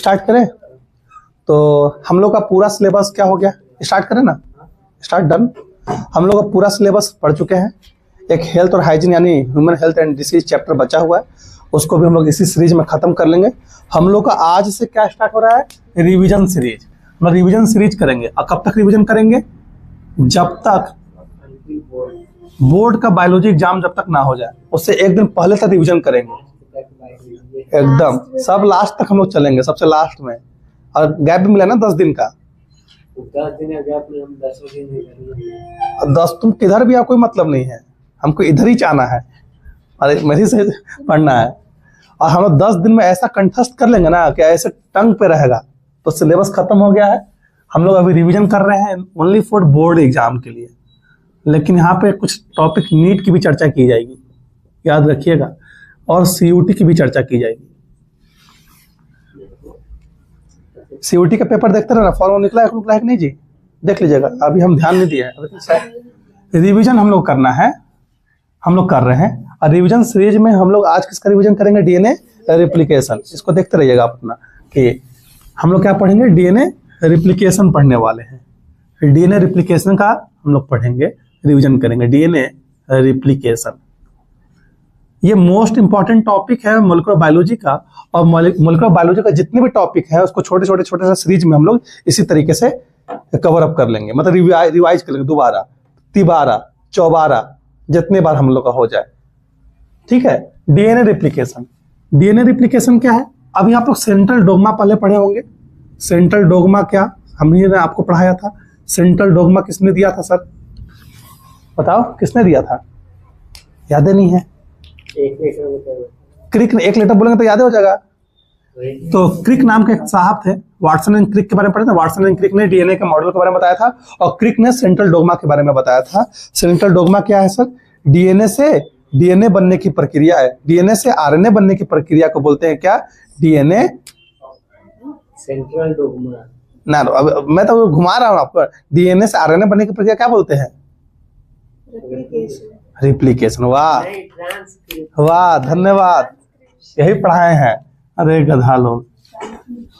Start करें? तो हम लोग का पूरा सिलेबस क्या हो गया, स्टार्ट करें ना? Start, done. हम लोग का पूरा सिलेबस पढ़ चुके हैं। एक हेल्थ और हाइजीन यानी human health and disease chapter बचा हुआ है, उसको भी हम लोग इसी सीरीज में खत्म कर लेंगे। हम लोग का आज से क्या स्टार्ट हो रहा है, रिवीजन सीरीज। हम लोग रिवीजन सीरीज करेंगे। और कब तक रिवीजन करेंगे? जब तक बोर्ड का बायोलॉजी एग्जाम जब तक ना हो जाए, उससे एक दिन पहले तक रिवीजन करेंगे एकदम। सब लास्ट तक हम लोग चलेंगे, सबसे लास्ट में। और गैप भी मिला ना 10 दिन का। 10 दिन का गैप में हम 10 दिन नहीं 10 तुम किधर भी आओ कोई मतलब नहीं है, हमको इधर ही जाना है, अरे मेरी से पढ़ना है। और हम लोग 10 दिन में ऐसा कंठस्थ कर लेंगे ना कि ऐसे टंग पे रहेगा, तो सिलेबस खत्म हो गया है। हम लोग अभी रिवीजन कर रहे हैं ओनली फॉर बोर्ड एग्जाम के लिए, लेकिन यहाँ पे कुछ टॉपिक नीट की भी चर्चा की जाएगी, याद रखिएगा, और सीयूटी की भी चर्चा की जाएगी। सीयूटी का पेपर देखते रहना, फॉर्म निकला है कि नहीं जी, देख लीजिएगा। अभी हम ध्यान नहीं दिया है। रिवीजन हम लोग करना है, हम लोग कर रहे हैं। और रिवीजन सीरीज में हम लोग आज किसका रिवीजन करेंगे? DNA replication. इसको देखते रहिएगा अपना कि हम लोग क्या पढ़ेंगे, डीएनए रिप्लिकेशन पढ़ने वाले हैं। डीएनए रिप्लिकेशन का हम लोग पढ़ेंगे, रिवीजन करेंगे। डीएनए रिप्लिकेशन ये मोस्ट इंपॉर्टेंट टॉपिक है मोलिकुलर बायोलॉजी का। और मोलिकुलर बायोलॉजी का जितने भी टॉपिक है उसको छोटे छोटे से सीरीज में हम लोग इसी तरीके से कवर अप कर लेंगे, मतलब रिवाइज कर लेंगे दोबारा, तिबारा, चौबारा, जितने बार हम लोग का हो जाए, ठीक है। डीएनए रिप्लिकेशन, डीएनए रिप्लिकेशन क्या है? अभी आप लोग सेंट्रल डोग्मा पहले पढ़े होंगे। सेंट्रल डोग्मा क्या हमने आपको पढ़ाया था? सेंट्रल डोग्मा किसने दिया था सर, बताओ किसने दिया था? याद नहीं है? क्रिक ने। 1 लेटर बोलेंगे तो याद हो जाएगा। तो क्रिक नाम के साहब थे, वाटसन एंड क्रिक के बारे में पढ़े थे। वाटसन एंड क्रिक ने डीएनए के मॉडल के बारे में बताया था, और क्रिक ने सेंट्रल डोग्मा के बारे में बताया था। सेंट्रल डोग्मा क्या है सर? डीएनए से डीएनए बनने की प्रक्रिया है, डीएनए से आरएनए बनने की प्रक्रिया को बोलते हैं क्या? डीएनए सेंट्रल डोग्मा ना। अब मैं तो घुमा रहा हूँ आपको। डीएनए से आरएनए बनने की प्रक्रिया क्या बोलते हैं? रिप्लिकेशन। वाह वाह, धन्यवाद, यही पढ़ाए हैं। अरे गधा लोग,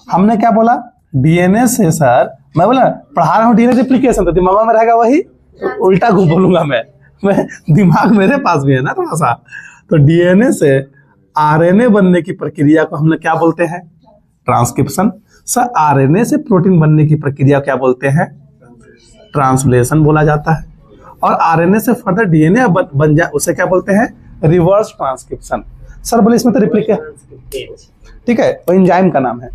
हमने क्या बोला? डीएनए से सर, मैं बोला पढ़ा रहा हूँ डीएनए रिप्लिकेशन, तो दिमाग में रहेगा वही, उल्टा घूम बोलूंगा मैं दिमाग मेरे पास भी है ना थोड़ा सा। तो डीएनए से आरएनए बनने की प्रक्रिया को हमने क्या बोलते हैं? ट्रांसक्रिप्शन। सर आरएनए से प्रोटीन बनने की प्रक्रिया क्या बोलते हैं? ट्रांसलेशन बोला जाता है। और आरएनए से फर्दर डीएनए बन जाए उसे क्या बोलते हैं? Reverse transcription. सर बोले इसमें तो रिप्लिकेशन, ठीक है, वो एंजाइम का नाम है।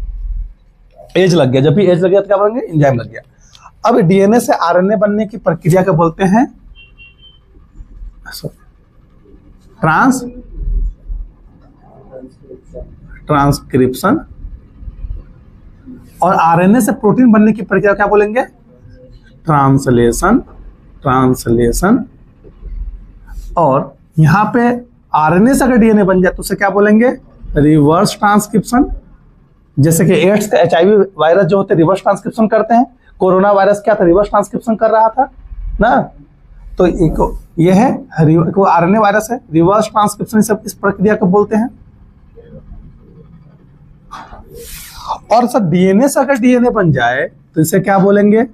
एज लग गया, जब भी एज लग गया तो क्या बोलेंगे? एंजाइम लग गया। अब डीएनए से आरएनए बनने की प्रक्रिया को बोलते हैं ट्रांसक्रिप्शन। और आरएनए से प्रोटीन बनने की प्रक्रिया क्या बोलेंगे? ट्रांसलेशन। ट्रांसलेशन। और यहां पे आरएनए से अगर डीएनए बन जाए तो उसे क्या बोलेंगे? Reverse transcription. जैसे कि एड्स का, एचआईवी वायरस जो होते हैं रिवर्स ट्रांसक्रिप्शन करते हैं। कोरोना वायरस क्या था? रिवर्स ट्रांसक्रिप्शन कर रहा था ना। तो ये है आरएनए वायरस है, रिवर्स ट्रांसक्रिप्शन, सब इस प्रक्रिया को बोलते हैं। और सर डीएनए से अगर डीएनए बन जाए तो इसे क्या बोलेंगे?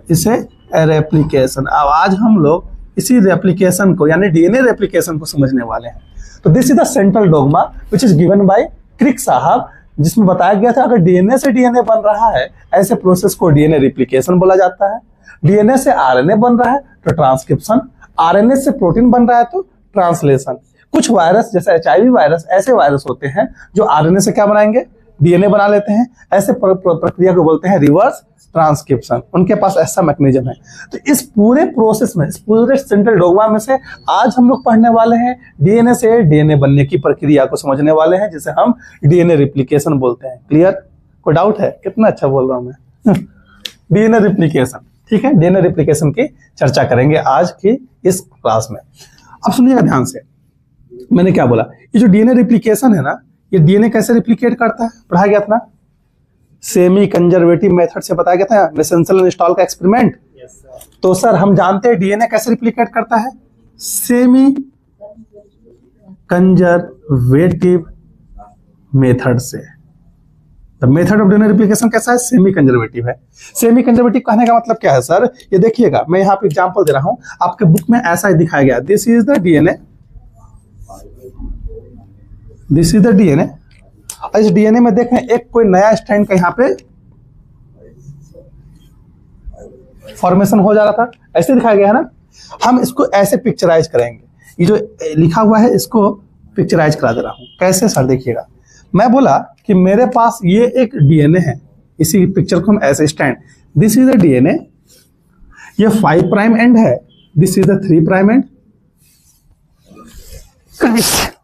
इसे रेप्लिकेशन। अब आज हम लोग इसी रेप्लिकेशन को यानी डीएनए रेप्लिकेशन को समझने वाले हैं। तो this is the central dogma which is given by Crick साहब, जिसमें बताया गया था अगर डीएनए से डीएनए बन रहा है, ऐसे प्रोसेस को डीएनए रिप्लिकेशन बोला जाता है। डीएनए से आरएनए बन रहा है तो ट्रांसक्रिप्शन, आरएनए से प्रोटीन बन रहा है तो ट्रांसलेशन। कुछ वायरस जैसे एचआईवी वायरस ऐसे वायरस होते हैं जो आरएनए से क्या बनाएंगे? डीएनए बना लेते हैं। ऐसे प्रक्रिया को बोलते हैं रिवर्स ट्रांसक्रिप्शन। उनके पास ऐसा मैकेनिज्म है। तो इस पूरे प्रोसेस में, इस पूरे सेंट्रल डोग्मा में से आज हम लोग पढ़ने वाले हैं डीएनए से डीएनए बनने की प्रक्रिया को समझने वाले हैं, जिसे हम डीएनए रिप्लिकेशन बोलते हैं। क्लियर? कोई डाउट है? कितना अच्छा बोल रहा हूं मैं डीएनए रिप्लिकेशन, ठीक है। डीएनए रिप्लिकेशन की चर्चा करेंगे आज की इस क्लास में। अब सुनिएगा ध्यान से, मैंने क्या बोला? ये जो डीएनए रिप्लिकेशन है ना, ये डीएनए कैसे रिप्लिकेट करता है? पढ़ाया गया था ना, सेमी कंजर्वेटिव मेथड से बताया गया था, मेसेंसल एंड स्टॉल का एक्सपेरिमेंट। तो सर हम जानते हैं डीएनए कैसे रिप्लिकेट करता है? सेमी कंजर्वेटिव मेथड से। The method of DNA replication कैसा है? सेमी कंजर्वेटिव है। सेमी कंजर्वेटिव कहने का मतलब क्या है सर? ये देखिएगा, मैं यहाँ पे एग्जांपल दे रहा हूं, आपके बुक में ऐसा ही दिखाया गया, this is the DNA, this is the DNA. इस डीएनए में देखें एक कोई नया स्ट्रैंड का यहाँ पे फॉर्मेशन हो जा रहा था, ऐसे दिखाया गया है ना। हम इसको ऐसे पिक्चराइज करेंगे, ये जो लिखा हुआ है इसको पिक्चराइज करा दे रहा हूं। कैसे सर? देखिएगा, मैं बोला कि मेरे पास ये एक डीएनए है, इसी पिक्चर को हम ऐसे stand, this is the DNA, ये 5 प्राइम एंड है, this is the 3 prime and,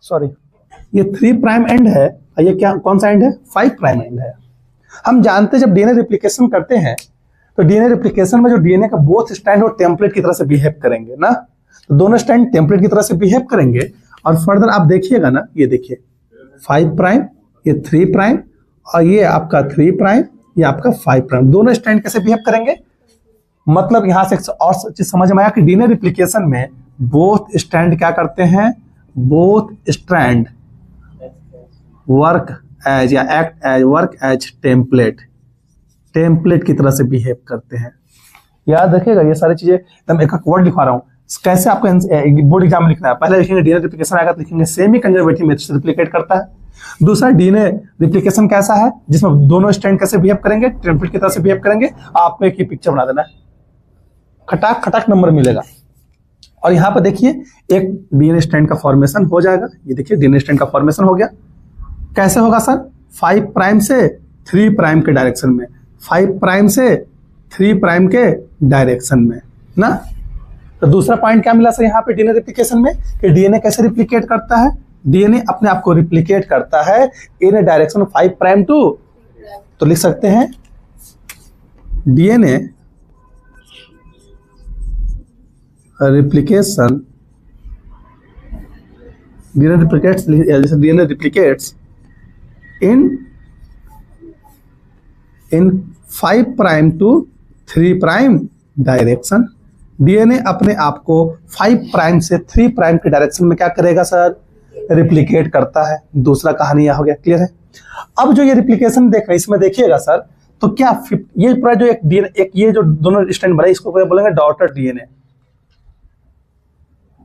sorry, ये 3 प्राइम एंड है, ये क्या कौन सा एंड है? 5 प्राइम एंड है। हम जानते हैं जब डीएनए रिप्लिकेशन करते हैं तो डीएनए रिप्लिकेशन में जो डीएनए का बोथ स्टैंड और टेम्पलेट की तरह से बिहेव करेंगे ना, तो दोनों स्टैंड टेम्पलेट की तरह से बिहेव करेंगे। और फर्दर आप देखिएगा ना, ये देखिए 5 प्राइम, ये 3 प्राइम, और ये आपका 3 प्राइम, ये आपका 5 प्राइम, दोनों स्टैंड कैसे बिहेव करेंगे? मतलब यहां से और चीज समझ में आया कि डीएनए रिप्लिकेशन में बोथ स्टैंड क्या करते हैं? बोथ स्ट्रैंड वर्क एज या act as work as template, template की तरह से बिहेव करते हैं। याद रखिएगा ये सारी चीजें, एकदम एक एक वर्ड लिखवा रहा हूं, कैसे आपको बोर्ड एग्जाम में लिखना है। पहले लिखेंगे डीएनए रिप्लिकेशन आएगा तो लिखेंगे सेमी कंजर्वेटिव मेथड से रिप्लिकेट करता है। दूसरा डीएनए रिप्लिकेशन कैसा है? जिसमें दोनों स्ट्रैंड कैसे बिहेव करेंगे? टेम्पलेट की तरह से बिहेव करेंगे। आपको एक ही पिक्चर बना देना है, खटाक खटाक नंबर मिलेगा। और यहाँ पर देखिए एक डीएनए स्ट्रैंड का फॉर्मेशन हो जाएगा, ये देखिए डीएनए स्ट्रैंड का फॉर्मेशन हो गया। कैसे होगा सर? 5 प्राइम से 3 प्राइम के डायरेक्शन में, 5 प्राइम से 3 प्राइम के डायरेक्शन में ना। तो दूसरा पॉइंट क्या मिला सर यहाँ पे डीएनए रिप्लिकेशन में, कि डीएनए कैसे रिप्लिकेट करता है? डीएनए अपने आप को रिप्लिकेट करता है इन डायरेक्शन 5 प्राइम टू, तो लिख सकते हैं DNA replication, DNA replicates in 5 prime to 3 prime direction. DNA अपने आप को 5 प्राइम से 3 प्राइम के डायरेक्शन में क्या करेगा सर? रिप्लिकेट करता है। दूसरा कहानी यह हो गया, क्लियर है। अब जो ये रिप्लिकेशन देख रहे हैं इसमें देखिएगा सर, तो क्या ये पूरा जो एक डीएनए, एक ये जो दोनों स्ट्रैंड बना है इसको बोलेंगे डॉटर डीएनए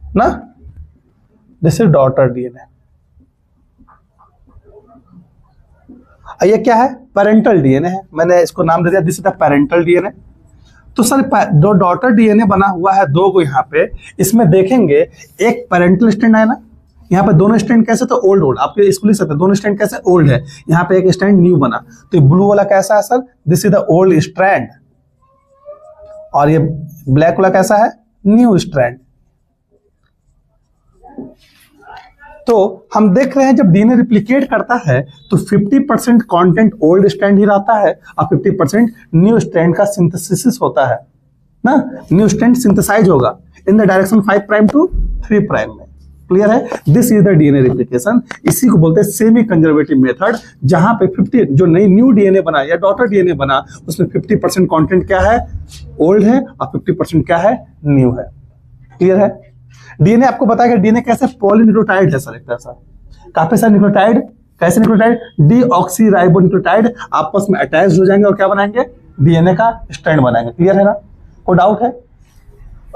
ना, दिस इज डॉटर डीएनए। ये क्या है? पेरेंटल डीएनए है, मैंने इसको नाम दे दिया this is the parental DNA. तो सर जो डॉटर डीएनए बना हुआ है दो को यहाँ पे, इसमें देखेंगे एक पेरेंटल स्ट्रैंड है ना, यहाँ पे दोनों स्ट्रैंड कैसे? तो ओल्ड ओल्ड, आपके इसको लिख सकते हैं दोनों स्ट्रैंड कैसे? ओल्ड है। यहाँ पे एक स्ट्रैंड न्यू बना, तो ब्लू वाला कैसा है sir? This is the old strand, और ये ब्लैक वाला कैसा है? New strand. तो हम देख रहे हैं जब डीएनए रिप्लिकेट करता है तो 50% कंटेंट ओल्ड स्ट्रैंड ही रहता है और 50% न्यू स्ट्रैंड का सिंथेसिस होता है ना। न्यू स्ट्रैंड सिंथेसाइज होगा in the direction 5 prime to 3 prime में। क्लियर है? This is the DNA replication. इसी को बोलते हैं सेमी कंजर्वेटिव मेथड, जहां पे 50 जो नई न्यू डीएनए बना या डॉटर डीएनए बना उसमें 50% कंटेंट क्या है? ओल्ड है, और 50% क्या है? न्यू है। क्लियर है? डीएनए आपको बताया डीएनए कैसे? पॉलीन्यूक्लियोटाइड है सर, एक तरह से काफी सारे न्यूक्लियोटाइड। कैसे न्यूक्लियोटाइड? डीऑक्सीराइबोन्यूक्लियोटाइड आपस में अटैच हो जाएंगे और क्या बनाएंगे? डीएनए का स्ट्रैंड बनाएंगे। क्लियर है ना? कोई डाउट है?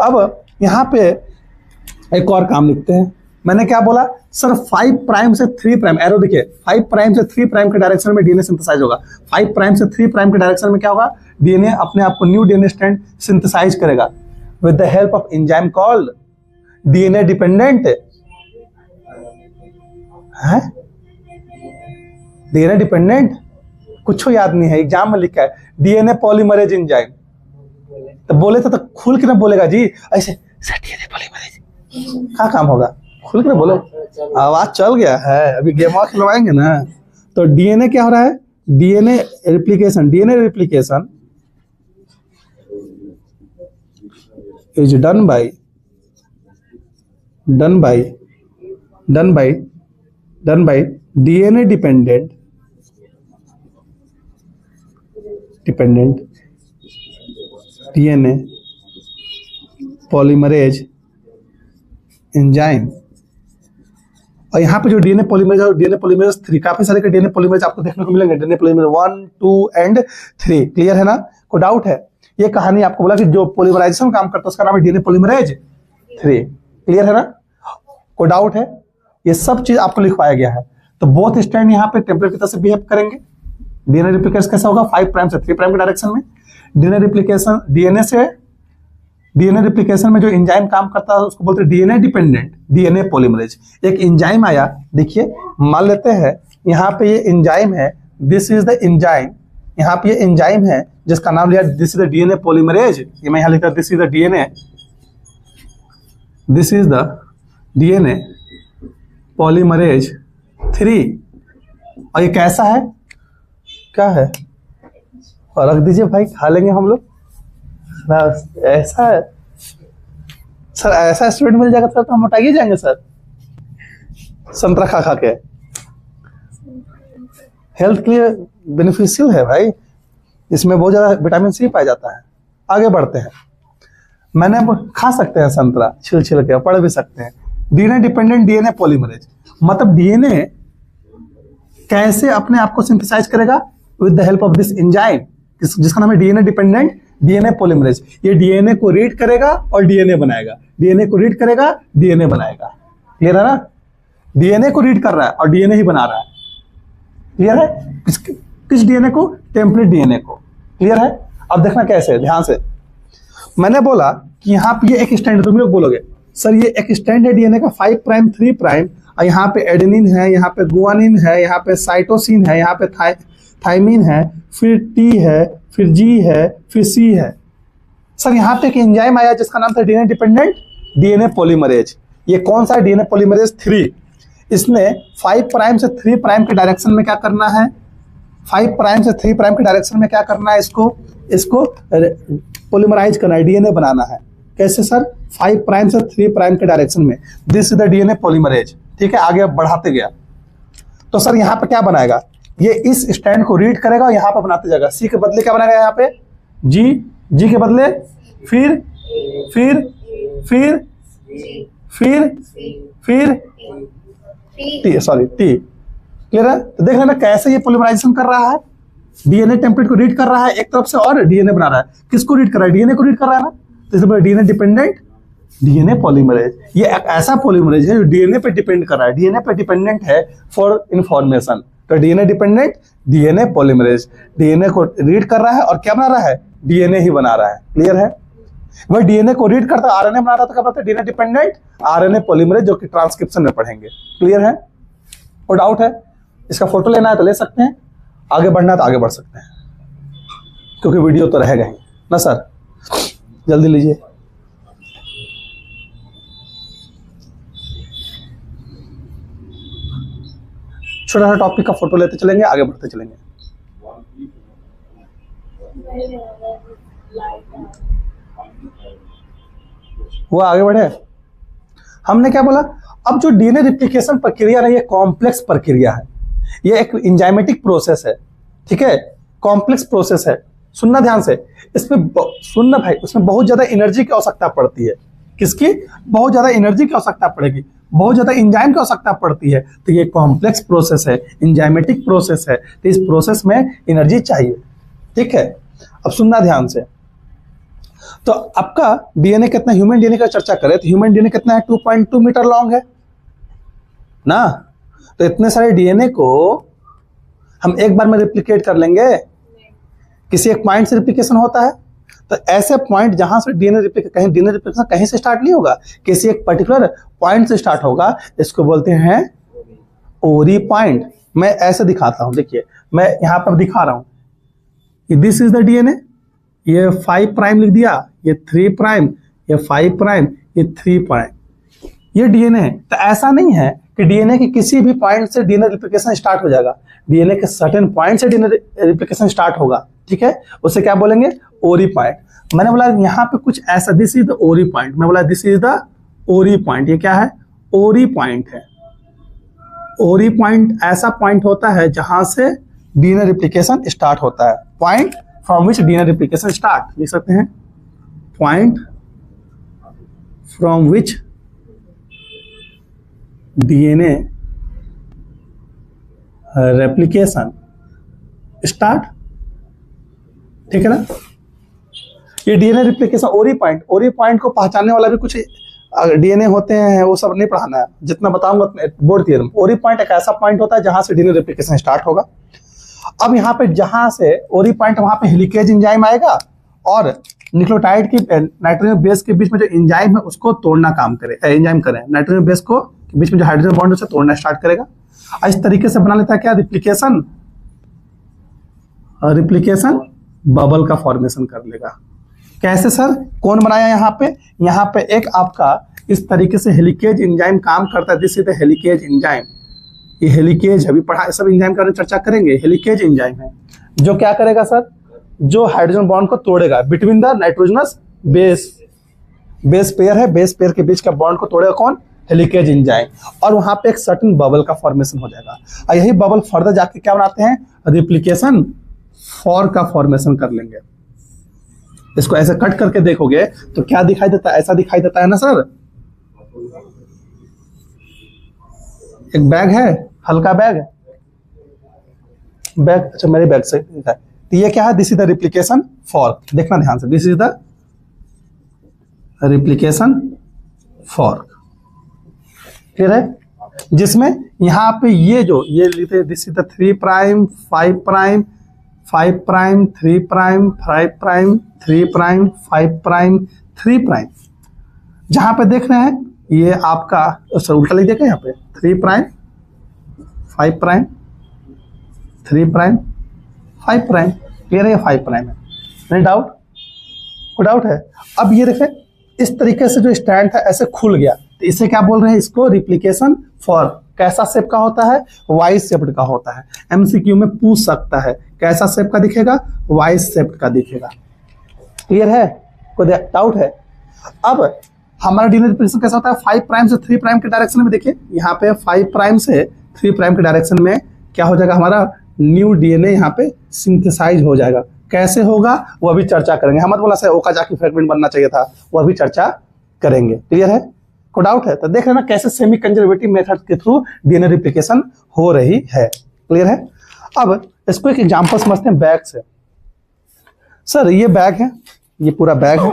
अब यहाँ पे एक और काम लिखते हैं। मैंने क्या बोला सर? 5 प्राइम से 3 प्राइम, एरो देखिए, 5 प्राइम से 3 प्राइम के डायरेक्शन में डीएनए सिंथेसाइज होगा। 5 प्राइम से 3 प्राइम के डायरेक्शन में क्या होगा? डीएनए अपने आप को न्यू डीएनए स्ट्रैंड सिंथेसाइज करेगा with the help of enzyme called DNA dependent है। डीएनए डिपेंडेंट कुछ याद नहीं है, एग्जाम में लिखा है डीएनए पॉलीमरेज एंजाइम। तो बोले तो खुल के ना बोलेगा जी ऐसे डीएनए पॉलीमरेज, क्या काम होगा? खुल के ना बोलो, आवाज चल गया है। अभी गेम खिलवाएंगे ना। तो डीएनए क्या हो रहा है? DNA replication, DNA replication is done by DNA dependent DNA polymerase enzyme और यहाँ पे जो डीएनए पॉलीमरेज और डीएनए पॉलीमरेज 3, काफी सारे के डीएनए पॉलीमरेज आपको देखने को मिलेंगे, डीएनए पॉलीमरेज 1, 2 एंड 3। क्लियर है ना? कोई डाउट है? ये कहानी आपको बोला कि जो पॉलीमराइजेशन काम करता है उसका नाम है डीएनए पॉलीमरेज 3। क्लियर है ना? कोई डाउट है? ये सब चीज आपको लिखवाया गया है। तो बोथ स्टैंड यहाँ पे टेम्पलेट की तरह से बिहेव करेंगे। डीएनए रिप्लिकेशन कैसा होगा? 5 प्राइम से 3 प्राइम के डायरेक्शन में। डीएनए रिप्लिकेशन, डीएनए रिप्लिकेशन में जो एंजाइम काम करता है उसको बोलते हैं डीएनए डिपेंडेंट डीएनए पॉलीमरेज। एक एंजाइम आया, देखिए मान लेते हैं यहाँ पे ये एंजाइम है, दिस इज द एंजाइम। यहाँ पे ये एंजाइम है जिसका नाम लिया this is the DNA polymerase. ये मैं यहाँ लिखता हूँ this is the DNA polymerase 3। और ये कैसा है? क्या है? और रख दीजिए भाई, खा लेंगे हम लोग। ऐसा है सर, ऐसा स्टूडेंट मिल जाएगा सर तो हम मोटा ही जाएंगे सर, संतरा खा खा के। हेल्थ के लिए बेनिफिशियल है भाई, इसमें बहुत ज्यादा विटामिन सी पाया जाता है। आगे बढ़ते हैं। मैंने खा सकते हैं संतरा छिल छिल के, पढ़ भी सकते हैं। डीएनए डिपेंडेंट डीएनए पॉलीमरेज मतलब डीएनए कैसे अपने आप को सिंथेसाइज करेगा? With the help of this enzyme जिसका नाम है डीएनए डिपेंडेंट डीएनए पॉलीमरेज। ये डीएनए को रीड करेगा और डीएनए बनाएगा, डीएनए को रीड करेगा, डीएनए बनाएगा। क्लियर है ना? डीएनए को रीड कर रहा है और डीएनए ही बना रहा है। क्लियर है? किस डीएनए को? टेम्पलेट डीएनए को। क्लियर है? अब देखना कैसे, ध्यान से। मैंने बोला कि यहाँ पे ये एक स्टैंड, तुम लोग बोलोगे सर ये एक स्टैंड है डीएनए का 5 प्राइम 3 प्राइम, और यहाँ पे एडेनिन है, यहाँ पे गुआनिन है, यहाँ पे साइटोसिन है, यहाँ पे थाइमिन है, फिर टी है, फिर जी है, फिर सी है। सर यहाँ पे एक एंजाइम आया जिसका नाम था डीएनए डिपेंडेंट डीएनए पॉलीमरेज। ये कौन सा है? DNA polymerase 3। इसने 5 प्राइम से 3 प्राइम के डायरेक्शन में क्या करना है? 5 प्राइम से 3 प्राइम के डायरेक्शन में क्या करना है? इसको पॉलीमराइज करना है, डीएनए बनाना है। कैसे सर? 5 प्राइम से 3 प्राइम के डायरेक्शन में। This is the DNA polymerase. ठीक है, आगे बढ़ाते गया तो सर यहाँ पे क्या बनाएगा? ये इस स्टैंड को रीड करेगा और यहाँ पे बनाते जाएगा। सी के बदले क्या बनाएगा? यहाँ पे जी, जी के बदले फिर फिर फिर फिर फिर टी, सॉरी टी। क्लियर है? तो देख लेना कैसे ये पॉलीमराइजेशन कर रहा है। डीएनए टेम्पलेट को रीड कर रहा है एक तरफ से और डीएनए बना रहा है। किसको रीड कर रहा है? डीएनए को रीड कर रहा है ना, तो इसलिए डीएनए डिपेंडेंट डीएनए पॉलीमरेज। ये एक ऐसा पॉलीमरेज है जो डीएनए पे डिपेंड कर रहा है, डीएनए पे डिपेंडेंट है फॉर इंफॉर्मेशन। तो DNA dependent DNA polymerase DNA को रीड कर रहा है और क्या बना रहा है? डीएनए ही बना रहा है। क्लियर है? वह डीएनए को रीड करता आरएनए बना रहा था, क्या बताते? डीएनए डिपेंडेंट आरएनए पॉलीमरेज, जो कि ट्रांसक्रिप्शन में पढ़ेंगे। क्लियर है? और डाउट है? इसका फोटो लेना है तो ले सकते हैं, आगे बढ़ना है तो आगे बढ़ सकते हैं, क्योंकि वीडियो तो रहेगा ही ना सर। जल्दी लीजिए। छोटा सा टॉपिक का फोटो लेते चलेंगे, आगे बढ़ते चलेंगे। वो आगे बढ़े। हमने क्या बोला? अब जो डीएनए रिप्लिकेशन प्रक्रिया है ये कॉम्प्लेक्स प्रक्रिया है, ये एक एंजाइमेटिक प्रोसेस है। ठीक है, कॉम्प्लेक्स प्रोसेस है। सुनना ध्यान से, इसमें सुनना भाई, उसमें बहुत ज्यादा एनर्जी की आवश्यकता पड़ती है। किसकी? बहुत ज्यादा एनर्जी की आवश्यकता पड़ेगी, बहुत ज्यादा एंजाइम की आवश्यकता पड़ती है। तो ये कॉम्प्लेक्स प्रोसेस है, एंजाइमेटिक प्रोसेस है, तो इस प्रोसेस में एनर्जी चाहिए। ठीक है, अब सुनना ध्यान से। तो आपका डीएनए कितना, ह्यूमन डीएनए का चर्चा करें तो ह्यूमन डीएनए कितना है? 2.2 मीटर लॉन्ग है ना। तो इतने सारे डीएनए को हम एक बार में रिप्लिकेट कर लेंगे? किसी एक पॉइंट से रिप्लिकेशन होता है। तो ऐसे पॉइंट जहां से डीएनए रिप्लिकेशन कहीं से स्टार्ट नहीं होगा, किसी एक पर्टिकुलर पॉइंट से स्टार्ट होगा। इसको बोलते हैं ओरी पॉइंट। मैं ऐसे दिखाता हूं, देखिए मैं यहां पर दिखा रहा हूं, दिस इज द डीएनए। ये 5 प्राइम लिख दिया, ये 3 प्राइम, ये 5 प्राइम, ये 3 प्राइम, ये डीएनए। तो ऐसा नहीं है कि डीएनए के किसी भी पॉइंट से डीएनए रिप्लिकेशन स्टार्ट हो जाएगा। डीएनए के सर्टेन पॉइंट से डीएनए रिप्लिकेशन स्टार्ट होगा। ठीक है, उसे क्या बोलेंगे? ओरी पॉइंट। मैंने बोला यहाँ पे कुछ ऐसा, दिस इज द ओरी पॉइंट। मैं बोला दिस इज द ओरी पॉइंट। ये क्या है? ओरी पॉइंट है। ओरी पॉइंट ऐसा पॉइंट होता है जहां से डीएनए रिप्लिकेशन स्टार्ट होता है। Point from which DNA replication start, लिख सकते हैं point from which DNA replication start. ठीक है ना। ये डीएनए रेप्लिकेशन ओरी पॉइंट को पहचानने वाला भी कुछ डीएनए होते हैं, वो सब नहीं पढ़ाना है, जितना बताऊंगा बोर्ड थियरम। ओरी पॉइंट एक ऐसा पॉइंट होता है जहां से डीएनए रेप्लिकेशन स्टार्ट होगा। अब यहाँ पे जहां से ओरी पॉइंट, वहां पे हेलिकेज एंजाइम आएगा और न्यूक्लियोटाइड की नाइट्रोजन बेस के बीच में जो एंजाइम है उसको तोड़ना काम करे, एंजाइम करे नाइट्रोजन बेस को के बीच में जो हाइड्रोजन बॉन्ड उसे तोड़ना स्टार्ट करेगा। और इस तरीके से बना लेता है क्या, रिप्लिकेशन बबल का फॉर्मेशन कर लेगा। कैसे सर, कौन बनाया यहाँ पे एक आपका इस तरीके से हेलिकेज एंजाइम काम करता है। This is the helicase enzyme. ये हेलिकेज अभी पढ़ा, सब एंजाइम का चर्चा करेंगे। हेलिकेज एंजाइम है जो क्या करेगा सर, जो हाइड्रोजन बॉन्ड को तोड़ेगा between the nitrogenous base pair है, बेस पेयर के बीच का बॉन्ड को तोड़ेगा कौन, हेलिकेज एंजाइम। और वहां पे एक सर्टेन बबल का फॉर्मेशन हो जाएगा और यही बबल फर्दर जाके क्या बनाते हैं, रिप्लिकेशन फॉर्क का फॉर्मेशन कर लेंगे। इसको ऐसे कट करके देखोगे तो क्या दिखाई देता है, ऐसा दिखाई देता है ना सर। एक बैग है, हल्का बैग, अच्छा मेरे बैग से है। तो ये क्या है, this is the replication fork. देखना ध्यान से, this is the replication fork. Clear है। जिसमें यहाँ पे ये लिखते हैं, this is the 3 prime 5 prime 5 prime 3 prime 5 prime 3 prime 5 prime 3 prime. जहां पे देख रहे हैं ये आपका उल्टा लिख देगा, यहाँ पे 3 prime 5 prime 3 prime 5 prime. Clear है, ये 5 प्राइम है, नहीं डाउट, कोई डाउट है। अब ये देखें इस तरीके से जो स्टैंड था ऐसे खुल गया, तो इसे क्या बोल रहे हैं, इसको रिप्लिकेशन फॉर्क। कैसा शेप का होता है, वाई शेप्ड का होता है। एमसीक्यू में पूछ सकता है कैसा शेप का दिखेगा, वाई शेप्ड का दिखेगा। क्लियर है, कोई डाउट है। अब हमारा डीएनए रिप्लिकेशन कैसा होता है, 5 प्राइम से 3 प्राइम के डायरेक्शन में। देखिए यहाँ पे 5 प्राइम से 3 प्राइम के डायरेक्शन में क्या हो जाएगा, हमारा न्यू डीएनए यहाँ पे सिंथेसाइज हो जाएगा। कैसे होगा वो अभी चर्चा करेंगे। हम मत बोला सर ओकाजाकी फ्रैगमेंट बनना चाहिए था, वो अभी चर्चा करेंगे। क्लियर है, कोई डाउट है तो देख लेना कैसे सेमी कंजर्वेटिव मेथड के थ्रू डीएनए रिप्लिकेशन हो रही है। क्लियर है। अब इसको एक एग्जांपल समझते हैं बैग से। सर ये बैग है, ये पूरा बैग है।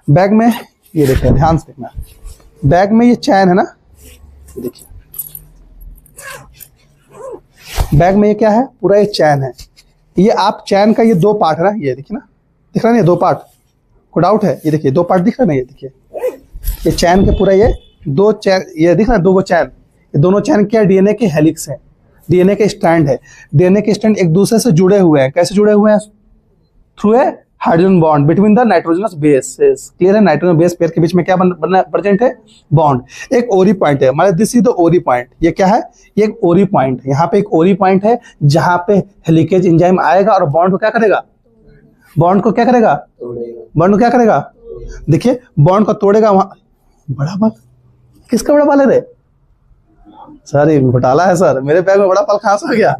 बैग में ये देखिए, ध्यान से देखना, बैग में ये चैन है ना, देखिए बैग में ये क्या है, पूरा ये चैन है। ये आप चैन का ये 2 पार्ट है ना, ये देखिए ना, दिख रहा है ना, ये 2 पार्ट, कोई डाउट है, ये देखिए 2 पार्ट दिख रहा है ना, ये देखिए ये चैन के पूरा ये 2 चैन, ये दिख रहा है 2 चैन। ये दोनों चैन क्या, डीएनए के हेलिक्स है, डीएनए के स्ट्रैंड है। डीएनए के स्ट्रैंड एक दूसरे से जुड़े हुए हैं। कैसे जुड़े हुए हैं, through a hydrogen bond between the nitrogenous bases. Clear है, नाइट्रोजन बेस पेयर के बीच में क्या बनना प्रेजेंट है, बॉन्ड। एक ओरी पॉइंट है, मतलब दिस इज द ओरी पॉइंट। ये क्या है, ये एक ओरी पॉइंट है। यहाँ पे एक ओरी पॉइंट है जहां पे हेलिकेज एंजाइम आएगा और बॉन्ड को क्या करेगा, बॉन्ड को क्या करेगा, बॉन्ड को क्या करेगा, देखिए बॉन्ड को तोड़ेगा। वहां बड़ा बाल, किसका बड़ा बाल है रे सर, ये घोटाला है सर, मेरे बैग में बड़ा बाल कहां से हो गया,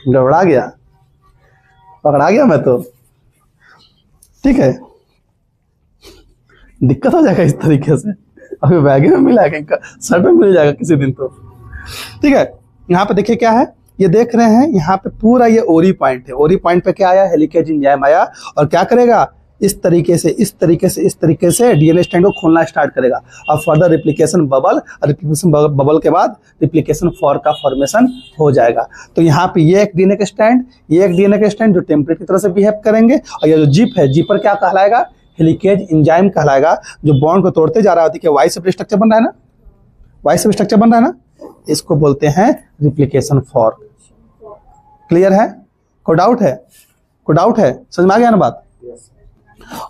गड़बड़ा गया, पकड़ा गया मैं तो। ठीक है, दिक्कत हो जाएगा इस तरीके से, अभी बैग में मिला है, शर्ट में मिल जाएगा किसी दिन तो। ठीक है, यहाँ पे देखिए क्या है, ये देख रहे हैं यहाँ पे पूरा ये ओरी पॉइंट है। ओरी पॉइंट पे क्या आया, हेलिकेज एंजाइम आया और क्या करेगा, इस तरीके से डीएनए स्ट्रैंड को खोलना स्टार्ट करेगा और further replication bubble, replication bubble के बाद रिप्लिकेशन फॉर्क का फॉर्मेशन हो जाएगा। तो यहाँ पे ये एक डीएनए के स्ट्रैंड, ये एक डीएनए के स्ट्रैंड जो टेम्पलेट की तरह से बिहेव करेंगे, और ये जो जिप है, जिपर क्या कहलाएगा, हेलिकेज एंजाइम कहलाएगा, जो बॉन्ड को तोड़ते जा रहा है। देखिए वाई शेप स्ट्रक्चर बन रहा है ना, वाई शेप स्ट्रक्चर बन रहा है ना, इसको बोलते हैं रिप्लिकेशन फॉर्क। क्लियर है, कोई डाउट है, कोई डाउट है, समझ में आ गया ना बात।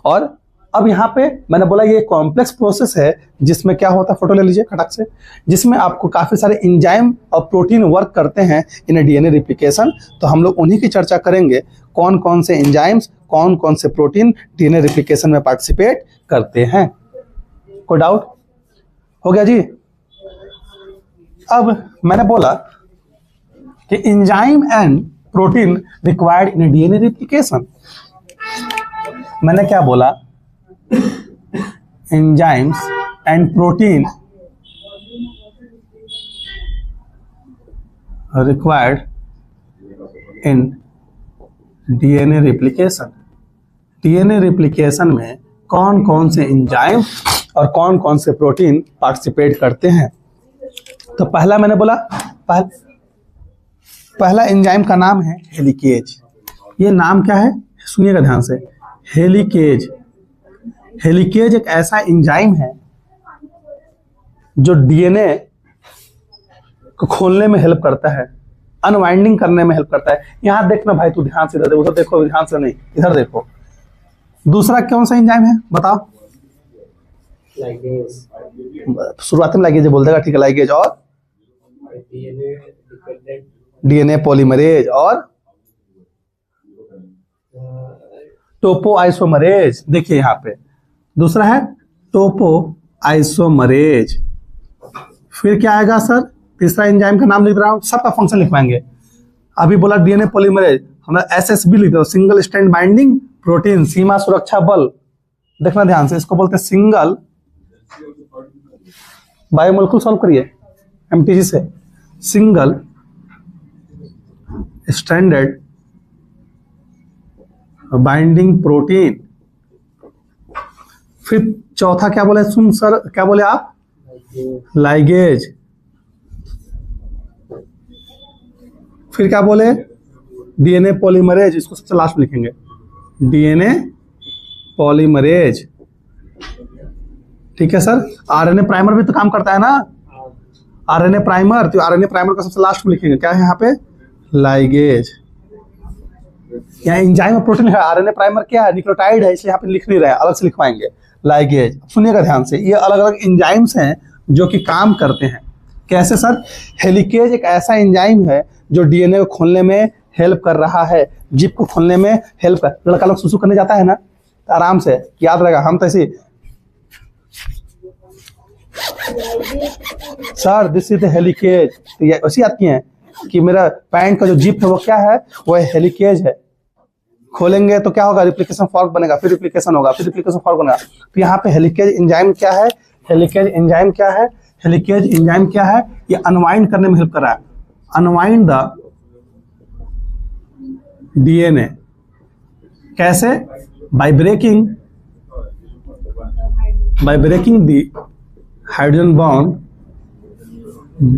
और अब यहाँ पे मैंने बोला ये कॉम्प्लेक्स प्रोसेस है जिसमें क्या होता है, फोटो ले लीजिए खटक से, जिसमें आपको काफी सारे एंजाइम और प्रोटीन वर्क करते हैं इन डीएनए रिप्लिकेशन। तो हम लोग उन्हीं की चर्चा करेंगे, कौन कौन से एंजाइम्स, कौन कौन से प्रोटीन डीएनए रिप्लिकेशन में पार्टिसिपेट करते हैं। कोई डाउट हो गया जी। अब मैंने बोला कि enzyme and protein required in DNA replication. मैंने क्या बोला, enzymes and protein required in DNA replication. DNA replication में कौन कौन से एंजाइम और कौन कौन से प्रोटीन पार्टिसिपेट करते हैं। तो पहला मैंने बोला पहला एंजाइम का नाम है हेलिकेज। ये नाम क्या है, सुनिएगा ध्यान से, हेलिकेज। हेलिकेज एक ऐसा एंजाइम है जो डीएनए को खोलने में हेल्प करता है, अनवाइंडिंग करने में हेल्प करता है। यहां देखना भाई, तू ध्यान से, उधर देखो, ध्यान से नहीं, इधर देखो। दूसरा कौन सा एंजाइम है बताओ? लाइगेज। शुरुआत में लाइगेज बोल देगा, ठीक है। लाइगेज और डीएनए पॉलीमरेज और टोपो आइसोमरेज। देखिए यहाँ पे दूसरा है टोपो आइसोमरेज। फिर क्या आएगा सर? तीसरा एंजाइम का नाम लिख रहा हूं, सबका फंक्शन लिखवाएंगे। अभी बोला डीएनए पॉलीमरेज, हमरा एसएसबी लिख दो, सिंगल स्ट्रैंड बाइंडिंग प्रोटीन, सीमा सुरक्षा बल। देखना ध्यान से, इसको बोलते हैं सिंगल बायोमोलिक्यूल। सॉल्व करिए एमटीजी से, सिंगल स्ट्रैंडेड बाइंडिंग प्रोटीन। फिर चौथा क्या बोले सुन सर, क्या बोले आप? लाइगेज। फिर क्या बोले? डीएनए पॉलीमरेज, इसको सबसे लास्ट में लिखेंगे, डीएनए पॉलीमरेज। ठीक है सर। आरएनए प्राइमर भी तो काम करता है ना, आरएनए प्राइमर। तो आरएनए प्राइमर का सबसे लास्ट में लिखेंगे, क्या है यहाँ पे? लाइगेज। यहाँ एंजाइम और प्रोटीन है, आरएनए प्राइमर क्या है? न्यूक्लियोटाइड है, इसलिए यहाँ पे लिख नहीं रहे हैं, अलग से लिखवाएंगे लाइगेज। सुनिएगा ध्यान से, ये अलग अलग एंजाइम्स हैं जो कि काम करते हैं। कैसे सर? हेलिकेज एक ऐसा एंजाइम है जो डीएनए को खोलने में हेल्प कर रहा है, जिप को खोलने में हेल्प कर। लड़का लोग सुसु करने जाता है ना, तो आराम से याद रहेगा। हम तो ऐसी सर दिस इज हेलिकेज, तो ये ऐसी याद किए हैं कि मेरा पैंट का जो जिप है वो क्या है? वो हेलिकेज है। खोलेंगे तो क्या होगा? रिप्लिकेशन फॉर्क बनेगा, फिर रिप्लिकेशन होगा, फिर रिप्लिकेशन फॉर्क बनेगा। तो यहाँ पे हेलिकेज एंजाइम क्या है? हेलिकेज एंजाइम क्या है? हेलिकेज एंजाइम क्या है? ये अनवाइंड करने में हेल्प कर रहा है, अनवाइंड द डीएनए। कैसे? By breaking the hydrogen bond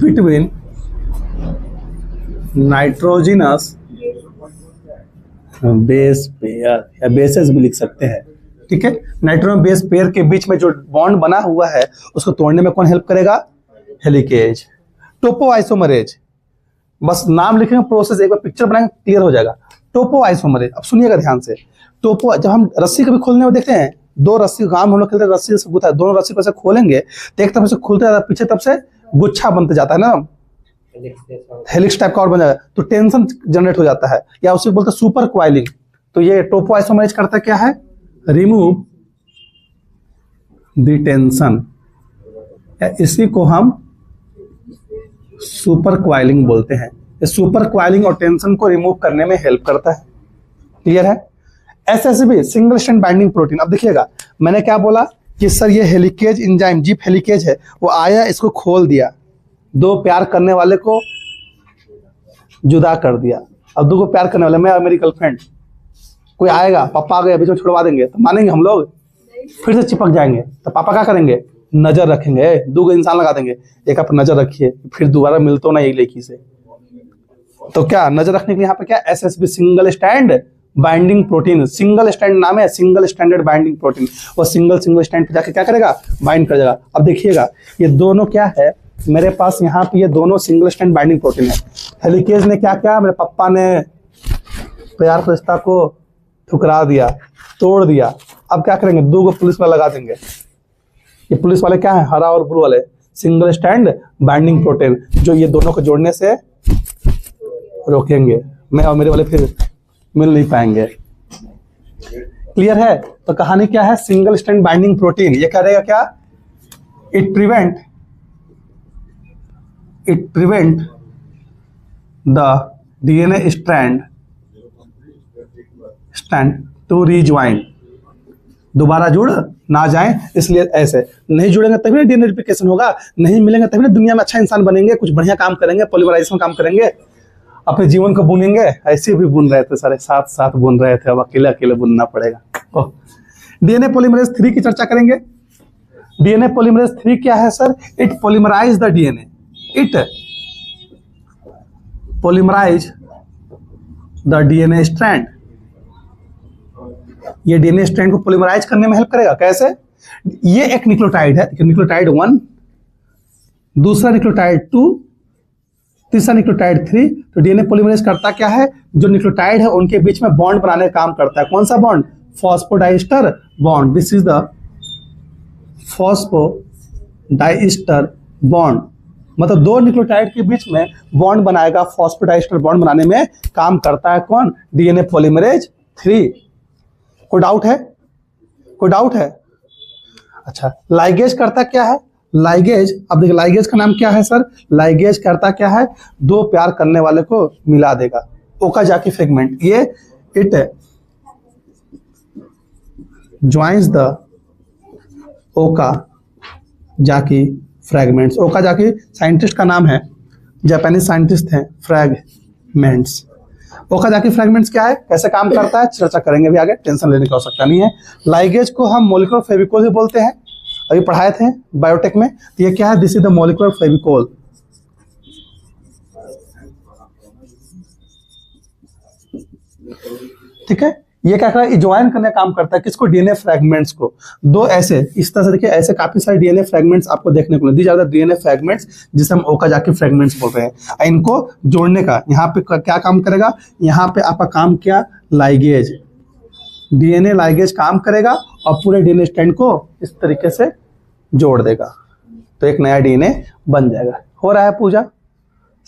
between nitrogenous base pair, या बेसेस भी लिख सकते हैं। ठीक है, नाइट्रोजन बेस पेयर के बीच में जो बॉन्ड बना हुआ है उसको तोड़ने में कौन हेल्प करेगा? हेलिकेज। टोपो आइसोमरेज, बस नाम लिखेंगे, प्रोसेस एक बार पिक्चर बनाएंगे, क्लियर हो जाएगा। टोपो आइसोमरेज, अब सुनिएगा ध्यान से। टोपो, जब हम रस्सी कभी खोलने में देखते हैं, दो रस्सी, गांव में हम लोग खेलते हैं, रस्सी से गुथा है, दोनों रस्सी को ऐसे खोलेंगे तो एक तरफ से खुलते जाता है, पीछे तरफ से गुच्छा बनते जाता है ना, हेलिक्स टाइप का और बन जाता है, तो टेंशन जनरेट हो जाता है, या उसे बोलते हैं सुपर क्वाइलिंग। तो ये टोपो आइसोमरेज करता क्या है? रिमूव द टेंशन, या इसी को हम सुपर क्वाइलिंग बोलते हैं। ये सुपर क्वाइलिंग और टेंशन को रिमूव करने में हेल्प करता है। क्लियर है? SSB, single strand binding protein. अब देखिएगा, मैंने क्या बोला कि सर ये हेलिकेज एंजाइम, जिप हेलिकेज है, वो आया, इसको खोल दिया, दो प्यार करने वाले को जुदा कर दिया। अब दो को प्यार करने वाले, मैं और मेरी गर्लफ्रेंड, कोई आएगा, पापा आ गए, बीच में छुड़वा देंगे तो मानेंगे हम लोग? फिर से चिपक जाएंगे। तो पापा क्या करेंगे? नजर रखेंगे, दो इंसान लगा देंगे, एक आप नजर रखिए, फिर दोबारा मिलते हो ना एक लेखी से। तो क्या नजर रखने के लिए यहाँ पे क्या? SSB, single strand binding protein. Single stand नाम है, सिंगल स्टैंडर्ड बाइंडिंग प्रोटीन। वो सिंगल स्टैंड पे जाके क्या करेगा? बाइंड कर जाएगा। अब देखिएगा, ये दोनों क्या है मेरे पास, यहाँ पे ये दोनों सिंगल स्टैंड बाइंडिंग प्रोटीन है। हेलिकेज ने क्या किया? मेरे पापा ने प्यार रिश्ता को ठुकरा दिया, तोड़ दिया। अब क्या करेंगे? दो को पुलिस वाले लगा देंगे। ये पुलिस वाले क्या है? हरा और ब्लू वाले, सिंगल स्टैंड बाइंडिंग प्रोटीन, जो ये दोनों को जोड़ने से रोकेंगे। मैं और मेरे वाले फिर मिल नहीं पाएंगे। क्लियर है? तो कहानी क्या है? सिंगल स्ट्रैंड बाइंडिंग प्रोटीन ये करेगा क्या? It prevent the DNA strand to rejoin, दोबारा जुड़ ना जाएं, इसलिए ऐसे नहीं जुड़ेंगे तभी ना डीएनए रेप्लिकेशन होगा, नहीं मिलेंगे तभी ना दुनिया में अच्छा इंसान बनेंगे, कुछ बढ़िया काम करेंगे, पॉलीमराइजेशन काम करेंगे, अपने जीवन को बुनेंगे। ऐसे भी बुन रहे थे सारे, साथ साथ बुन रहे थे, अब अकेले अकेले बुनना पड़ेगा। डीएनए पॉलीमरेज 3 की चर्चा करेंगे। डीएनए पॉलीमरेज 3 क्या है sir? It polymerize the DNA, it polymerize the DNA strand. ये डीएनए स्ट्रैंड को पॉलीमराइज करने में हेल्प करेगा। कैसे? ये एक न्यूक्लियोटाइड है, न्यूक्लियोटाइड 1, दूसरा न्यूक्लियोटाइड 2, तीसरा न्यूक्लियोटाइड 3। तो डीएनए पॉलीमरेज करता क्या है? जो न्यूक्लियोटाइड है उनके बीच में बॉन्ड बनाने का काम करता है। कौन सा bond? Phosphodiester bond. This is the phosphodiester bond, मतलब 2 न्यूक्लियोटाइड के बीच में बॉन्ड बनाएगा, फॉस्फोडाइस्टर बॉन्ड बनाने में काम करता है कौन? DNA polymerase 3। कोई डाउट है? कोई डाउट है? अच्छा, लाइगेज करता क्या है? लाइगेज, अब देखिए लाइगेज का नाम क्या है सर? लाइगेज करता क्या है? 2 प्यार करने वाले को मिला देगा। ओकाजाकी फ्रेगमेंट, ये it joins the Okazaki fragments. Okazaki scientist का नाम है, जापानीज साइंटिस्ट हैं। फ्रेगमेंट्स, ओकाजाकी फ्रेगमेंट्स क्या है, कैसे काम करता है, चर्चा करेंगे भी आगे, टेंशन लेने की आवश्यकता नहीं है। लाइगेज को हम मॉलिक्यूलर फेविकोल भी बोलते हैं, अभी पढ़ाए थे बायोटेक में। तो ये क्या है? This is the molecular Fevicol. ठीक है, ये क्या कर रहा है? ज्वाइन करने का काम करता है किसको? डीएनए फ्रैगमेंट्स को। 2 ऐसे, इस तरह से देखिए, ऐसे काफी सारे डीएनए फ्रैगमेंट्स आपको देखने को मिले। These are the DNA fragments जिसे हम ओकाजाकी फ्रैगमेंट्स बोल रहे हैं। इनको जोड़ने का यहाँ पे क्या काम करेगा? यहाँ पे आपका काम क्या? लाइगेज, डीएनए लाइगेज काम करेगा और पूरे डीएनए स्ट्रैंड को इस तरीके से जोड़ देगा, तो एक नया डीएनए बन जाएगा। हो रहा है पूजा?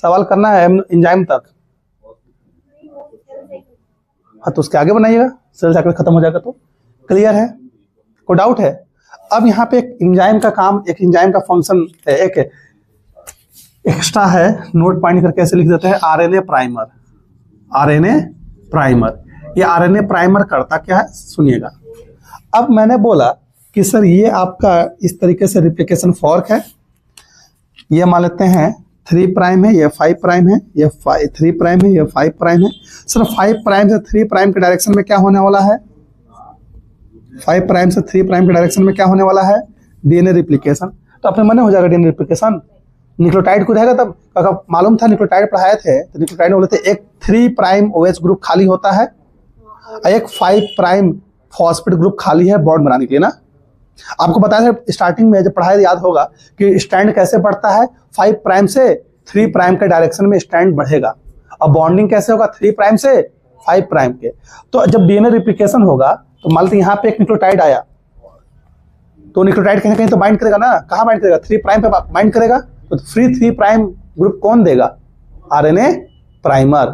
सवाल करना है एंजाइम तक। हाँ, तो उसके आगे बनाइएगा, सेल साइकिल खत्म हो जाएगा तो। क्लियर है? कोई डाउट है? अब यहाँ पे एक एंजाइम का काम, एक एंजाइम का फंक्शन एक एक्स्ट्रा है, नोट पॉइंट करके ऐसे लिख देते हैं, आरएनए प्राइमर। आरएनए प्राइमर, ये आरएनए प्राइमर करता क्या है सुनिएगा। अब मैंने बोला कि सर ये आपका इस तरीके से रिप्लिकेशन फॉर्क है, ये मान लेते हैं 3 प्राइम है, ये 5 प्राइम है, ये 3 प्राइम है, ये 5 प्राइम है। सर 5 प्राइम से 3 प्राइम के डायरेक्शन में क्या होने वाला है? 5 प्राइम से 3 प्राइम के डायरेक्शन में क्या होने वाला है? DNA replication. तो अपने मन हो जाएगा डीएनए रिप्लिकेशन। न्यूक्लियोटाइड को रहेगा, तब अगर मालूम था न्यूक्लियोटाइड पढ़ाए थे, तो न्यूक्लियोटाइड में बोलते हैं एक 3 प्राइम OH ग्रुप खाली होता है और एक 5 प्राइम फॉस्फेट ग्रुप खाली है बॉन्ड बनाने के लिए ना। आपको बताया था स्टार्टिंग में जब पढ़ाया, याद होगा कि स्ट्रैंड कैसे बढ़ता है? 5 प्राइम से 3 प्राइम के डायरेक्शन में स्ट्रैंड बढ़ेगा, और बॉन्डिंग कैसे होगा? 3 प्राइम से 5 प्राइम के। तो जब डीएनए रिप्लिकेशन होगा तो मान लीजिए यहाँ पे एक न्यूक्लियोटाइड आया, तो न्यूक्लियोटाइड कहीं कहीं तो बाइंड करेगा ना। कहाँ बाइंड करेगा? 3 प्राइम पे बाइंड करेगा। तो फ्री 3 प्राइम ग्रुप कौन देगा? RNA primer.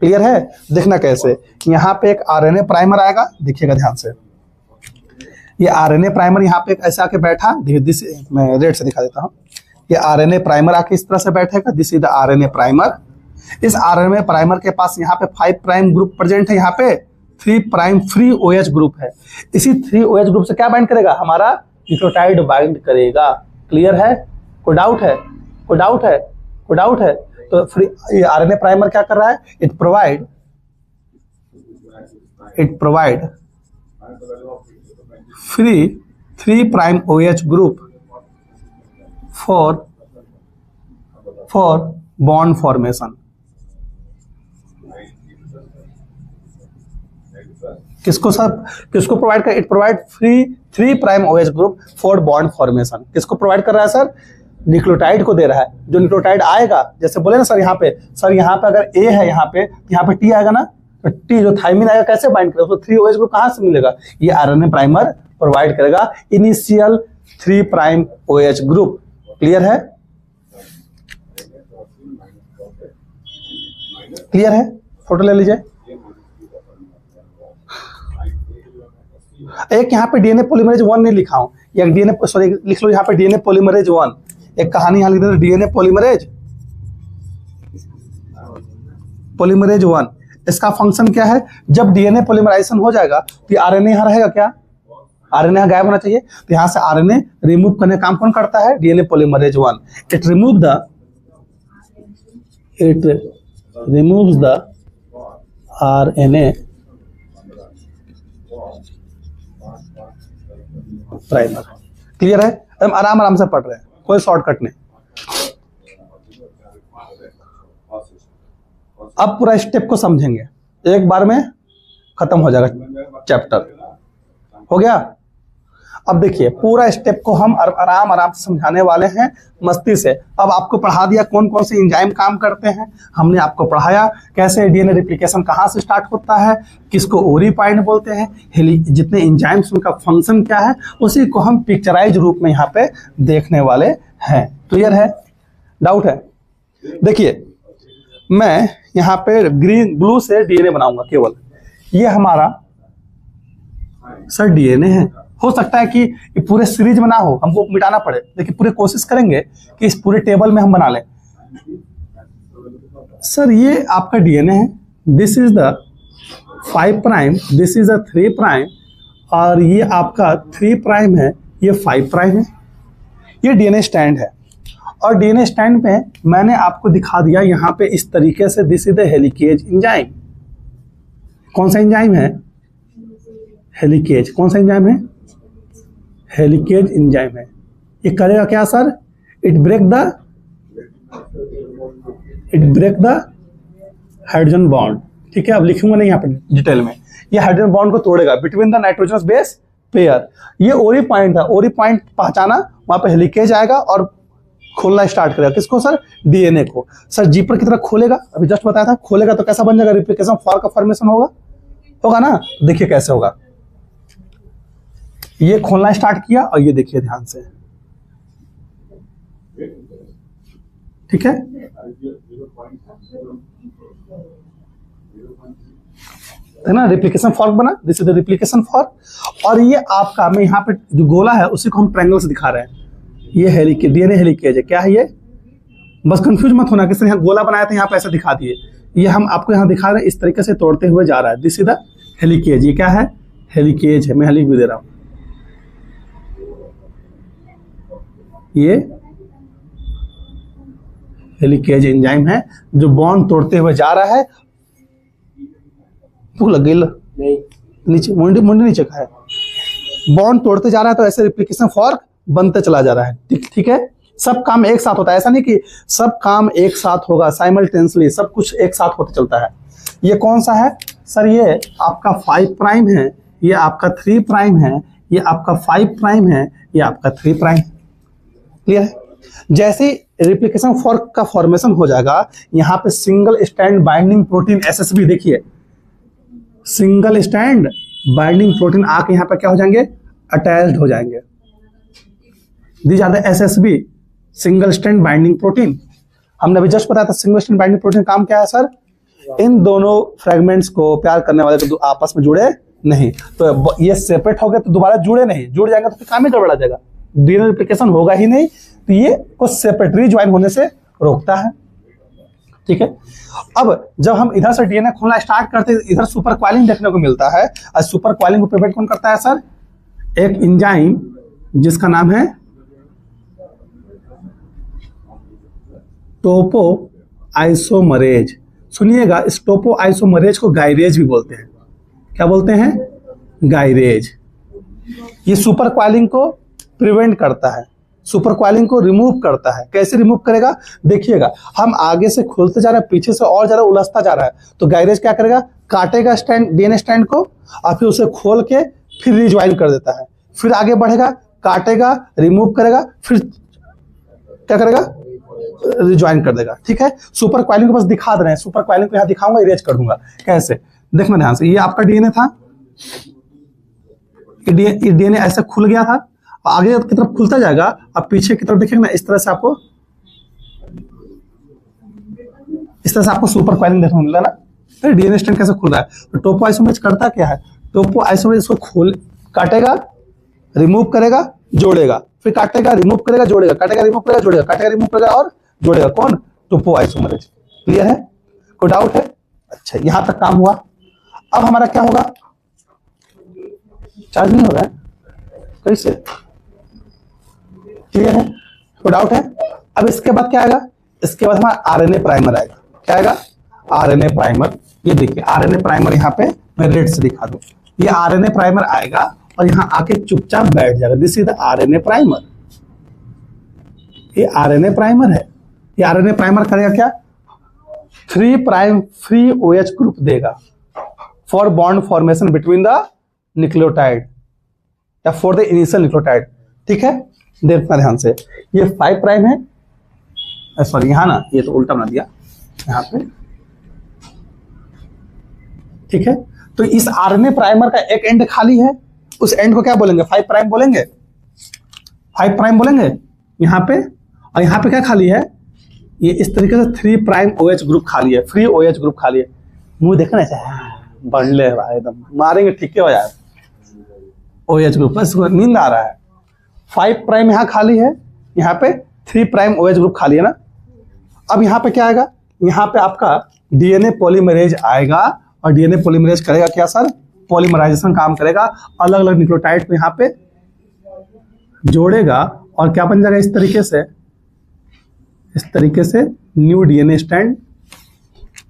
क्लियर है? देखना कैसे, यहाँ पे एक आरएनए प्राइमर आएगा, देखिएगा ध्यान से। ये आरएनए प्राइमर यहाँ पे ऐसे आके बैठा, दिस मैं रेड से दिखा देता हूँ। ये आरएनए प्राइमर आके इस तरह से बैठेगा, this is the RNA primer. इस आरएनए प्राइमर के पास यहाँ पे 5 प्राइम ग्रुप प्रेजेंट है, यहाँ पे 3 प्राइम फ्री OH ग्रुप है। इसी 3 OH ग्रुप से क्या बाइंड करेगा? हमारा न्यूक्लियोटाइड बाइंड करेगा। क्लियर है? कोई डाउट है? कोई डाउट है? कोई डाउट है? तो फ्री ये आरएनए प्राइमर क्या कर रहा है? It provide free 3 prime OH group for bond formation. किसको सब, किसको प्रोवाइड कर? It provide free 3 prime OH group for bond formation. किसको प्रोवाइड कर रहा है सर? न्यूक्लियोटाइड को दे रहा है। जो न्यूक्लियोटाइड आएगा, जैसे बोले ना सर यहाँ पे, सर यहाँ पे अगर A है, यहाँ पे T आएगा ना, तो T जो थाइमिन आएगा कैसे बाइंड करेगा? उसको 3 OH ग्रुप कहाँ से मिलेगा? ये आरएनए प्राइमर प्रोवाइड करेगा initial 3 prime OH group. Clear है? क्लियर है? फोटो ले लीजिए। एक यहाँ पे डीएनए पॉलीमरेज 1 नहीं लिखा हूं, एक डीएनए, सॉरी लिख लो यहाँ पे डीएनए पॉलीमरेज 1। एक कहानी यहाँ लिख दे, डीएनए पॉलीमरेज 1। इसका फंक्शन क्या है? जब डीएनए पॉलीमराइजेशन हो जाएगा तो आरएनए यहाँ रहेगा क्या? आरएनए गायब होना चाहिए, तो यहाँ से आरएनए रिमूव करने का काम कौन करता है? DNA polymerase 1। It removes the RNA primer. Clear है? हम आराम आराम से पढ़ रहे हैं, कोई शॉर्टकट नहीं। अब पूरा स्टेप को समझेंगे, एक बार में खत्म हो जाएगा चैप्टर। हो गया? अब देखिए पूरा स्टेप को हम आराम आराम से समझाने वाले हैं, मस्ती से। अब आपको पढ़ा दिया कौन कौन से एंजाइम काम करते हैं, हमने आपको पढ़ाया कैसे डीएनए रिप्लिकेशन कहाँ से स्टार्ट होता है, किसको ओरी पॉइंट बोलते हैं, जितने एंजाइम्स उनका फंक्शन क्या है, उसी को हम पिक्चराइज रूप में यहाँ पे देखने वाले हैं। क्लियर है? डाउट है? देखिए मैं यहाँ पे ब्लू से डीएनए बनाऊंगा केवल, ये हमारा सर डीएनए है। हो सकता है कि ये पूरे सीरीज में ना हो, हमको मिटाना पड़े, लेकिन पूरे कोशिश करेंगे कि इस पूरे टेबल में हम बना लें। सर ये आपका डीएनए है, this is the 5 prime, this is the 3 prime, और ये आपका 3 प्राइम है, ये 5 प्राइम है। ये डीएनए स्टैंड है, और डीएनए स्टैंड पे मैंने आपको दिखा दिया यहाँ पे इस तरीके से, this is the helicase enzyme. कौन सा एंजाइम है? हेलिकेज। कौन सा एंजाइम है? हेलिकेज एंजाइम है। ये करेगा क्या sir? It break the hydrogen bond. ठीक है, अब लिखूंगा नहीं यहाँ पे डिटेल में। ये हाइड्रोजन बॉन्ड को तोड़ेगा between the nitrogenous base pair. ये ओरी पॉइंट था, ओरी पॉइंट पहचाना, वहां पे हेलिकेज आएगा और खोलना स्टार्ट करेगा। किसको सर? डीएनए को। सर जीपर की तरह खोलेगा, अभी जस्ट बताया था, खोलेगा तो कैसा बन जाएगा? रिप्लिकेशन फॉर्क का फॉर्मेशन होगा ना। देखिए कैसे होगा, ये खोलना स्टार्ट किया, और ये देखिए ध्यान से, ठीक है। ना रिप्लिकेशन फॉर्क बना, this is the replication fork. और ये आपका, मैं यहाँ पे जो गोला है उसी को हम ट्रायंगल से दिखा रहे हैं। ये हेलिकेज, डीएनए हेलिकेज है। क्या है ये? बस कंफ्यूज मत होना, किसी ने यहाँ गोला बनाया था, यहाँ पे ऐसा दिखा दिए। ये हम आपको यहाँ दिखा रहे हैं, इस तरीके से तोड़ते हुए जा रहा है। This is the helicase. ये क्या है? हेलिकेज है, मैं लिख भी दे रहा हूं। ये हेलिकेज एंजाइम है जो बॉन्ड तोड़ते हुए जा रहा है। भूख लग गई? नीचे मुंडी नीचे का है, बॉन्ड तोड़ते जा रहा है, तो ऐसे रिप्लिकेशन फॉर्क बनते चला जा रहा है। ठीक है, सब काम एक साथ होता है, ऐसा नहीं कि सब काम एक साथ होगा साइमल्टेनियसली, सब कुछ एक साथ होते चलता है। ये कौन सा है सर? ये आपका 5 प्राइम है, ये आपका 3 प्राइम है, ये आपका 5 प्राइम है, ये आपका 3 प्राइम। क्लियर है? जैसे रिप्लिकेशन फॉर्क का फॉर्मेशन हो जाएगा, यहाँ पे single strand binding protein SSB, देखिए सिंगल स्टैंड बाइंडिंग प्रोटीन आके यहाँ पे क्या हो जाएंगे? अटैच्ड हो जाएंगे। These are the SSB, single strand binding protein. हमने अभी जस्ट बताया था सिंगल स्टैंड बाइंडिंग प्रोटीन काम क्या है सर? इन दोनों फ्रेगमेंट्स को, प्यार करने वाले को आपस में जुड़े नहीं, तो ये सेपरेट हो गए तो दोबारा जुड़े नहीं, जुड़ जाएंगे तो फिर काम ही गड़बड़ा जाएगा, डीएनए रिप्लिकेशन होगा ही नहीं। तो ये को सेपरेट रीज्वाइन होने से रोकता है। ठीक है, अब जब हम इधर से डीएनए खोलना स्टार्ट करते हैं, इधर सुपर क्वाइलिंग देखने को मिलता है। और सुपर क्वाइलिंग को प्रिवेंट कौन करता है सर? एक एंजाइम जिसका नाम है टोपो आइसोमरेज। सुनिएगा, इस टोपो आइसोमरेज को गायरेज भी बोलते हैं। क्या बोलते हैं? गायरेज। ये सुपर क्वाइलिंग को प्रिवेंट करता है, सुपर क्वाइलिंग को रिमूव करता है। कैसे रिमूव करेगा? देखिएगा, हम आगे से खोलते जा रहे हैं, पीछे से और ज्यादा उलझता जा रहा है, तो गायरेज क्या करेगा? काटेगा स्टैंड, डीएनए स्टैंड को, और फिर उसे खोल के फिर रिज्वाइन कर देता है। फिर आगे बढ़ेगा, काटेगा, रिमूव करेगा, फिर क्या करेगा? रिज्वाइन कर देगा। ठीक है, सुपर क्वाइलिंग को बस दिखा दे रहे हैं। सुपर क्वाइलिंग को यहाँ दिखाऊंगा, इरेज कर दूंगा। कैसे? देखना ध्यान से, ये आपका डीएनए था, ये डीएनए ऐसे खुल गया था, आगे की तरफ खुलता जाएगा। अब पीछे की तरफ देखिएगा ना, इस तरह से आपको सुपर क्वाइलिंग देखने को मिल रहा है ना। फिर डीएनए स्ट्रैंड कैसे खुल रहा है? तो टोपो आइसोमरेज करता क्या है? टोपो आइसोमरेज इसको काटेगा, रिमूव करेगा, जोड़ेगा, फिर काटेगा, रिमूव करेगा, जोड़ेगा, काटेगा, रिमूव करेगा, जोड़ेगा, काटेगा, रिमूव करेगा और जोड़ेगा। कौन? टोपो आइसोमरेज। क्लियर है? कोई डाउट है? अच्छा, यहां तक काम हुआ। अब हमारा क्या होगा? चार्ज नहीं हो रहा है, कैसे? क्लियर है? कोई डाउट है? अब इसके बाद क्या आएगा? इसके बाद हमारा आरएनए प्राइमर आएगा। क्या आएगा? RNA primer. ये देखिए आरएनए प्राइमर, यहाँ पे मैं रेड से दिखा दूं। ये आरएनए प्राइमर आएगा और यहाँ आके चुपचाप बैठ जाएगा। This is the RNA primer. ये आरएनए प्राइमर है। ये आरएनए प्राइमर करेगा क्या? 3 प्राइम फ्री OH ग्रुप देगा for bond formation between the nucleotide या फॉर द इनिशियल न्यूक्लियोटाइड। ठीक है, देखना ध्यान से। ये 5 प्राइम है, सॉरी यहाँ ना, ये तो उल्टा बना दिया यहाँ पे। ठीक है, तो इस आरएनए प्राइमर का एक एंड खाली है, उस एंड को क्या बोलेंगे? 5 प्राइम बोलेंगे। 5 प्राइम बोलेंगे यहाँ पे। और यहाँ पे क्या खाली है? ये इस तरीके से 3 प्राइम OH ग्रुप खाली है, फ्री OH ग्रुप खाली है। मुंह देखना चाहिए, बढ़ले एकदम मारेंगे, ठीक है यार। OH ग्रुप, बस नींद आ रहा है। 5 प्राइम यहाँ खाली है, यहाँ पे 3 प्राइम OH ग्रुप खाली है ना। अब यहाँ पे क्या आएगा? यहाँ पे आपका डीएनए पॉलीमरेज आएगा और डीएनए पॉलीमरेज करेगा क्या सर? पॉलीमराइजेशन काम करेगा, अलग अलग न्यूक्लियोटाइड को यहाँ पे जोड़ेगा और क्या बन जाएगा? इस तरीके से न्यू डीएनए स्ट्रैंड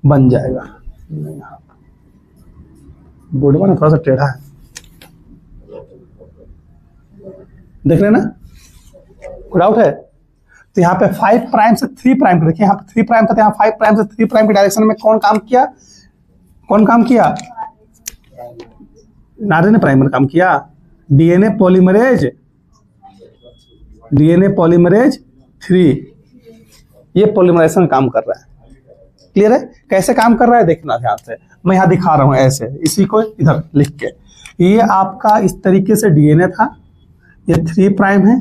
बन जाएगा। बोर्ड में थोड़ा सा टेढ़ा है, देख रहे हैं ना? कोई डाउट है? तो यहाँ पे 5 प्राइम से 3 प्राइम का, देखिए यहाँ पे 3 प्राइम था, यहाँ 5 प्राइम से 3 प्राइम के डायरेक्शन में कौन काम किया? आरएनए प्राइमर काम किया। डीएनए पॉलीमरेज 3, ये पॉलीमराइजेशन काम कर रहा है। क्लियर है? कैसे काम कर रहा है देखना ध्यान से, मैं यहाँ दिखा रहा हूँ ऐसे, इसी को इधर लिख के। ये आपका इस तरीके से डीएनए था, ये 3 प्राइम है,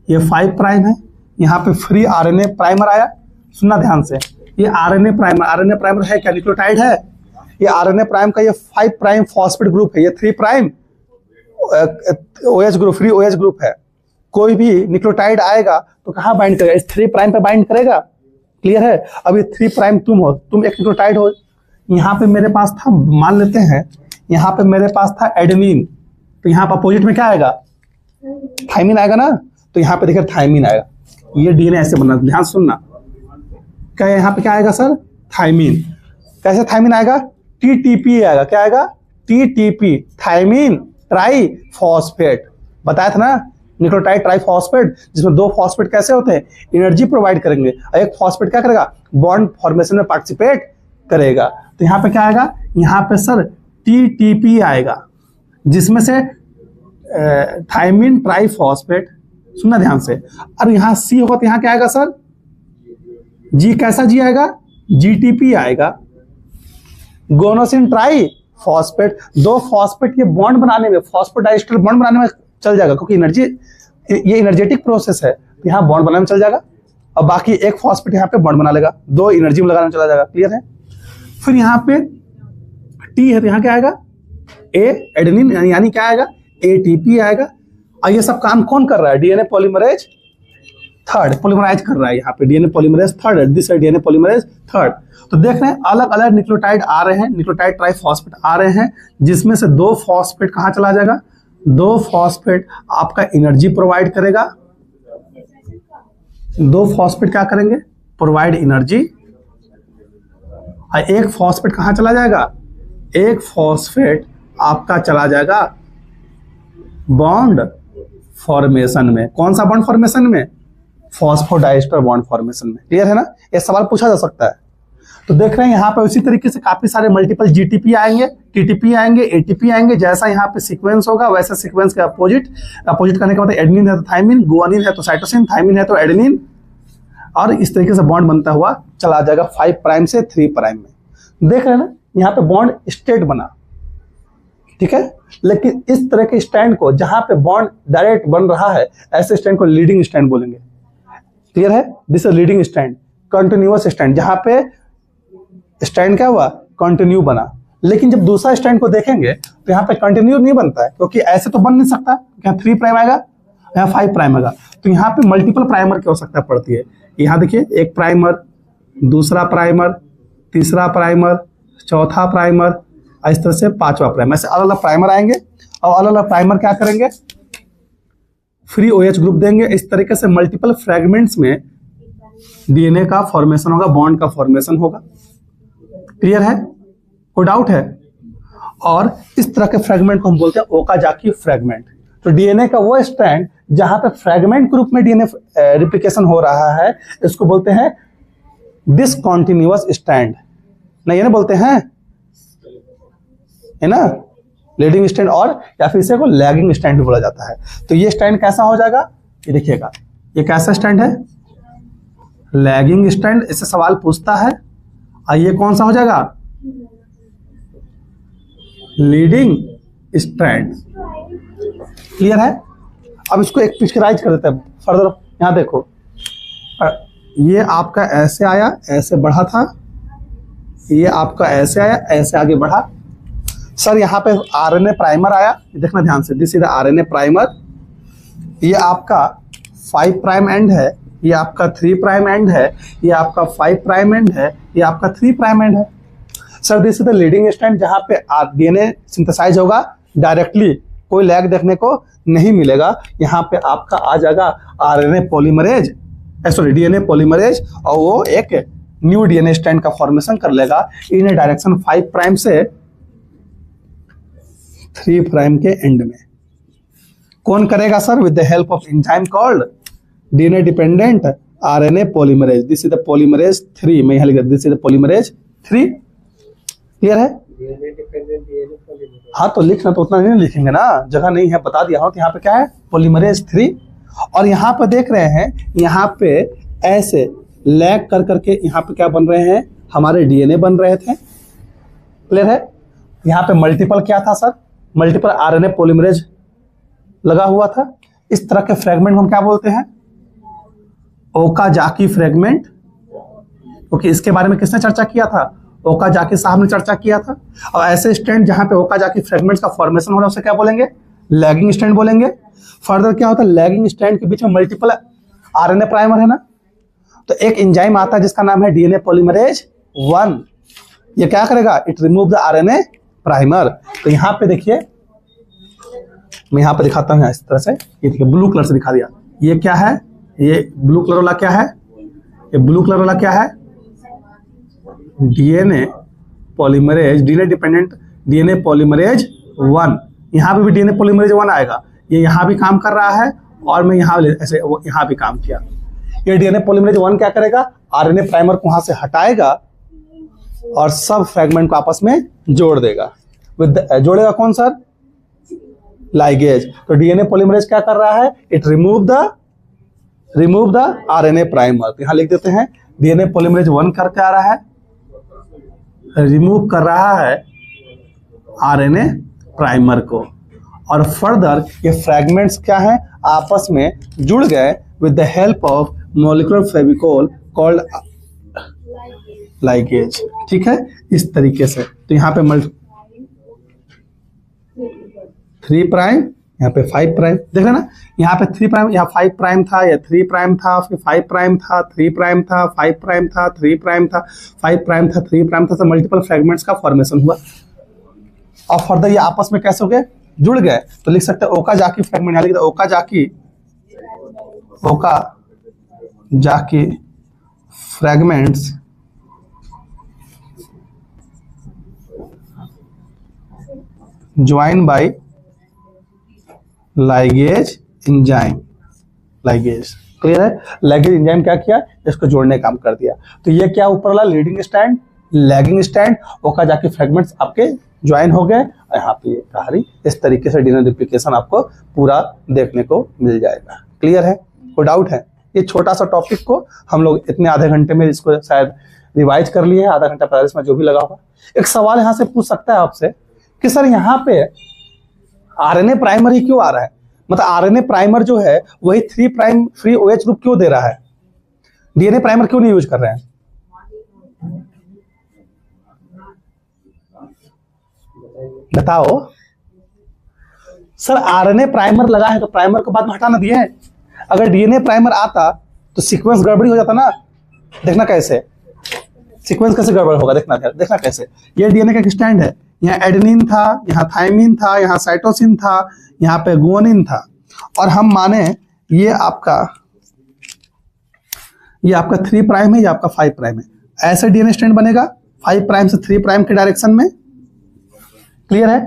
ये 5 प्राइम है, यहाँ पे फ्री आरएनए प्राइमर आया। सुनना ध्यान से, ये आरएनए प्राइमर है क्या? न्यूक्लियोटाइड है। ये आरएनए प्राइम का ये 5 प्राइम फॉस्फेट ग्रुप है, ये 3 prime OH group, free OH group है। कोई भी न्यूक्लियोटाइड आएगा तो कहाँ बाइंड करेगा? इस 3 प्राइम पे बाइंड करेगा। क्लियर है? अब ये 3 प्राइम तुम एक न्यूक्लियोटाइड हो। यहाँ पे मेरे पास था, मान लेते हैं यहाँ पे मेरे पास था एडेनिन, तो यहाँ पर अपोजिट में क्या आएगा? थाइमिन आएगा ना। तो यहाँ पे देखिए थाइमिन आएगा। ये डीएनए ऐसे बनना, ध्यान सुनना। क्या यहाँ पे क्या आएगा सर? थाइमिन। कैसे थाइमिन आएगा? TTP आएगा। क्या आएगा? TTP, thymine try phosphate. बताया था ना, न्यूक्लियोटाइड ट्राई फॉस्फेट, जिसमें 2 फॉस्फेट कैसे होते हैं? एनर्जी प्रोवाइड करेंगे, और एक फॉस्फेट क्या करेगा? बॉन्ड फॉर्मेशन में पार्टिसिपेट करेगा। तो यहाँ पे क्या आएगा? यहाँ पे सर TTP आएगा, जिसमें से थाइमिन ट्राई फॉस्फेट। सुनना ध्यान से। और यहाँ C होगा तो यहाँ क्या आएगा सर? G। कैसा G आएगा? GTP आएगा, गोनोसिन ट्राई फॉस्फेट। 2 फॉस्फेट के बॉन्ड बनाने में, फॉस्फोडाइस्टर बॉन्ड बनाने में चल जाएगा, क्योंकि एनर्जी, ये एनर्जेटिक प्रोसेस है, तो यहाँ बॉन्ड बनाने में चल जाएगा। और बाकी एक फॉस्फेट यहाँ पे बॉन्ड बना लेगा, 2 एनर्जी में लगाने में चला जाएगा। क्लियर है? फिर यहाँ पे T है तो यहाँ क्या आएगा? A, एडेनिन, यानी क्या आएगा? ATP आएगा। और ये सब काम कौन कर रहा है? डीएनए पॉलीमरेज 3 पॉलीमराइज कर रहा है। यहाँ पे डीएनए पॉलीमरेज 3, दिस है डीएनए पॉलीमरेज 3। तो देख रहे हैं अलग अलग न्यूक्लियोटाइड आ रहे हैं, न्यूक्लियोटाइड ट्राइफॉस्फेट आ रहे हैं, जिसमें से 2 फॉस्फेट कहाँ चला जाएगा? 2 फॉस्फेट आपका एनर्जी प्रोवाइड करेगा। 2 फॉस्फेट क्या करेंगे? Provide energy. और एक फॉस्फेट कहाँ चला जाएगा? एक फॉस्फेट आपका चला जाएगा बॉन्ड फॉर्मेशन में। कौन सा बॉन्ड फॉर्मेशन में? फॉस्फोडाइस्टर बॉन्ड फॉर्मेशन में। क्लियर है ना? ये सवाल पूछा जा सकता है। तो देख रहे हैं यहाँ पे उसी तरीके से काफी सारे मल्टीपल GTP आएंगे, TTP आएंगे, ATP आएंगे। जैसा यहाँ पे सीक्वेंस होगा वैसा सीक्वेंस के अपोजिट करने के बाद एडेनिन है तो थाइमिन, गुआनिन है तो साइटोसिन, थाइमिन है तो एडेनिन, और इस तरीके से बॉन्ड बनता हुआ चला जाएगा 5 प्राइम से 3 प्राइम में। देख रहे हैं ना, यहाँ पे बॉन्ड स्ट्रेट बना। ठीक है, लेकिन इस तरह के स्टैंड को, जहां पे बॉन्ड डायरेक्ट बन रहा है, ऐसे स्टैंड को लीडिंग स्टैंड बोलेंगे। क्लियर है? This is leading stand, continuous stand, जहां पे स्टैंड क्या हुआ? कंटिन्यू बना। लेकिन जब दूसरा स्टैंड को देखेंगे तो यहाँ पे कंटिन्यू नहीं बनता है, क्योंकि ऐसे तो बन नहीं सकता। यहाँ 3 प्राइम आएगा, यहाँ 5 प्राइम आएगा, तो यहाँ पे मल्टीपल प्राइमर की आवश्यकता पड़ती है। यहाँ देखिए, एक प्राइमर, दूसरा प्राइमर, तीसरा प्राइमर, चौथा प्राइमर, इस तरह से 5वां प्राइमर। ऐसे अलग अलग प्राइमर आएंगे और अलग अलग प्राइमर क्या करेंगे? फ्री OH ग्रुप देंगे। इस तरीके से मल्टीपल फ्रेगमेंट्स में डीएनए का फॉर्मेशन होगा, बॉन्ड का फॉर्मेशन होगा। क्लियर है? कोई डाउट है? और इस तरह के फ्रेगमेंट को हम बोलते हैं ओकाजाकी फ्रेगमेंट। तो डीएनए का वो स्ट्रैंड जहां पे फ्रेगमेंट ग्रुप में डीएनए रिप्लिकेशन हो रहा है, इसको बोलते हैं डिसकंटिन्यूअस स्ट्रैंड। नहीं, ये ना बोलते हैं, है ना, लीडिंग स्ट्रैंड, और या फिर इसे को लैगिंग स्ट्रैंड भी बोला जाता है। तो ये स्ट्रैंड कैसा हो जाएगा, ये देखिएगा, ये कैसा स्ट्रैंड है, लैगिंग स्ट्रैंड। इससे सवाल पूछता है। और ये कौन सा हो जाएगा, लीडिंग स्ट्रैंड। क्लियर है? अब इसको एक पिक्चराइज कर देते हैं फर्दर। यहां देखो, ये आपका ऐसे आया, ऐसे बढ़ा था, ये आपका ऐसे आया, ऐसे आगे बढ़ा। सर यहाँ पे आरएनए प्राइमर आया, देखना ध्यान से, this is the RNA primer. ये आपका 5 प्राइम एंड है, ये आपका 3 प्राइम एंड है, ये आपका 5 प्राइम एंड है, ये आपका 3 प्राइम एंड है। Sir this is the leading strand जहां पे डीएनए सिंथेसाइज होगा डायरेक्टली, कोई लैग देखने को नहीं मिलेगा। यहाँ पे आपका आ जाएगा RNA polymerase, sorry DNA polymerase, और वो एक न्यू डीएनए स्ट्रैंड का फॉर्मेशन कर लेगा इन डायरेक्शन 5 प्राइम से 3 प्राइम के एंड में। कौन करेगा sir? With the help of enzyme called DNA dependent RNA polymerase. This is the polymerase 3, मैं यहाँ लिख this is the polymerase 3। Clear है? हाँ, तो लिखना तो उतना नहीं लिखेंगे ना, जगह नहीं है, बता दिया हूं। तो यहाँ पे क्या है, पॉलीमरेज 3। और यहाँ पे देख रहे हैं, यहाँ पे ऐसे लैग कर करके यहाँ पे क्या बन रहे हैं, हमारे डीएनए बन रहे थे। क्लियर है? यहाँ पे मल्टीपल क्या था सर, मल्टीपल आरएनए पॉलीमरेज लगा हुआ था। इस तरह के फ्रेगमेंट हम क्या बोलते हैं, ओकाजाकी फ्रेगमेंट। क्योंकि इसके बारे में किसने चर्चा किया था, ओकाजाकी साहब ने चर्चा किया था। और ऐसे स्ट्रैंड जहां पे ओकाजाकी फ्रेगमेंट्स का फॉर्मेशन हो रहा है उसे क्या बोलेंगे, लैगिंग स्ट्रैंड बोलेंगे। फर्दर क्या होता है, लैगिंग स्ट्रैंड के बीच में मल्टीपल आरएनए प्राइमर है ना, तो एक एंजाइम आता है जिसका नाम है डीएनए पॉलीमरेज 1। ये क्या करेगा, it remove the RNA primer. तो यहाँ पे देखिए, मैं यहाँ पे दिखाता हूँ इस तरह से, ये देखिए ब्लू कलर से दिखा दिया। ये क्या है, ये ब्लू कलर वाला क्या है, ये ब्लू कलर वाला क्या है, DNA polymerase, DNA dependent DNA polymerase 1। यहाँ पे भी डीएनए पॉलीमरेज 1 आएगा। ये यहाँ भी काम कर रहा है, और मैं यहाँ ऐसे यहाँ भी काम किया। ये डीएनए पॉलीमरेज 1 क्या करेगा, आरएनए प्राइमर को वहां से हटाएगा और सब फ्रेगमेंट को आपस में जोड़ देगा। जोड़ेगा कौन सर, लाइगेज। तो डीएनए पॉलीमरेज क्या कर रहा है, it remove the RNA primer. यहाँ लिख देते हैं, डीएनए पॉलीमरेज 1 करके आ रहा है, रिमूव कर रहा है आरएनए प्राइमर को। और फर्दर ये फ्रैगमेंट्स क्या है, आपस में जुड़ गए with the help of molecular Fevicol called ligase. ठीक है, इस तरीके से। तो यहाँ पे 3 प्राइम, यहाँ पे 5 प्राइम, देख रहे ना, यहाँ पे 3 प्राइम, यहाँ 5 प्राइम था, या 3 प्राइम था, फिर 5 प्राइम था, 3 प्राइम था, 5 प्राइम था, 3 प्राइम था, 5 प्राइम था, 3 प्राइम था। तो मल्टीपल फ्रेगमेंट्स का फॉर्मेशन हुआ, और फर्दर ये आपस में कैसे हो गए, जुड़ गए। तो लिख सकते हैं ओकाजाकी फ्रेगमेंट, यहाँ लिख दो Okazaki fragments join by ligase enzyme. Ligase clear है? लाइगेज एंजाइम क्या किया, इसको जोड़ने का काम कर दिया। तो ये क्या ऊपर वाला leading strand, lagging strand, Okazaki fragments आपके ज्वाइन हो गए। यहाँ पे ये कहानी इस तरीके से डीएनए रिप्लिकेशन आपको पूरा देखने को मिल जाएगा। क्लियर है? कोई डाउट है? ये छोटा सा टॉपिक को हम लोग इतने आधे घंटे में इसको शायद रिवाइज कर लिए हैं, आधा घंटा 45 में जो भी लगा होगा। एक सवाल यहाँ से पूछ सकता है आपसे कि सर यहाँ पे आरएनए प्राइमर ही क्यों आ रहा है, मतलब आरएनए प्राइमर जो है वही 3 प्राइम फ्री OH ग्रुप क्यों दे रहा है, डीएनए प्राइमर क्यों नहीं यूज कर रहे हैं? बताओ सर। आरएनए प्राइमर लगा है तो प्राइमर को बाद में हटाना दिए है। अगर डीएनए प्राइमर आता तो सीक्वेंस गड़बड़ी हो जाता ना। देखना कैसे सीक्वेंस कैसे गड़बड़ होगा, देखना कैसे। ये डीएनए का स्टैंड है, यहाँ एडेनिन था, यहाँ थाइमिन था, यहाँ साइटोसिन था, यहाँ पे गुआनिन था। और हम माने ये आपका 3 प्राइम है, ये आपका 5 प्राइम है, ऐसे डीएनए स्ट्रैंड बनेगा 5 प्राइम से 3 प्राइम के डायरेक्शन में। क्लियर है?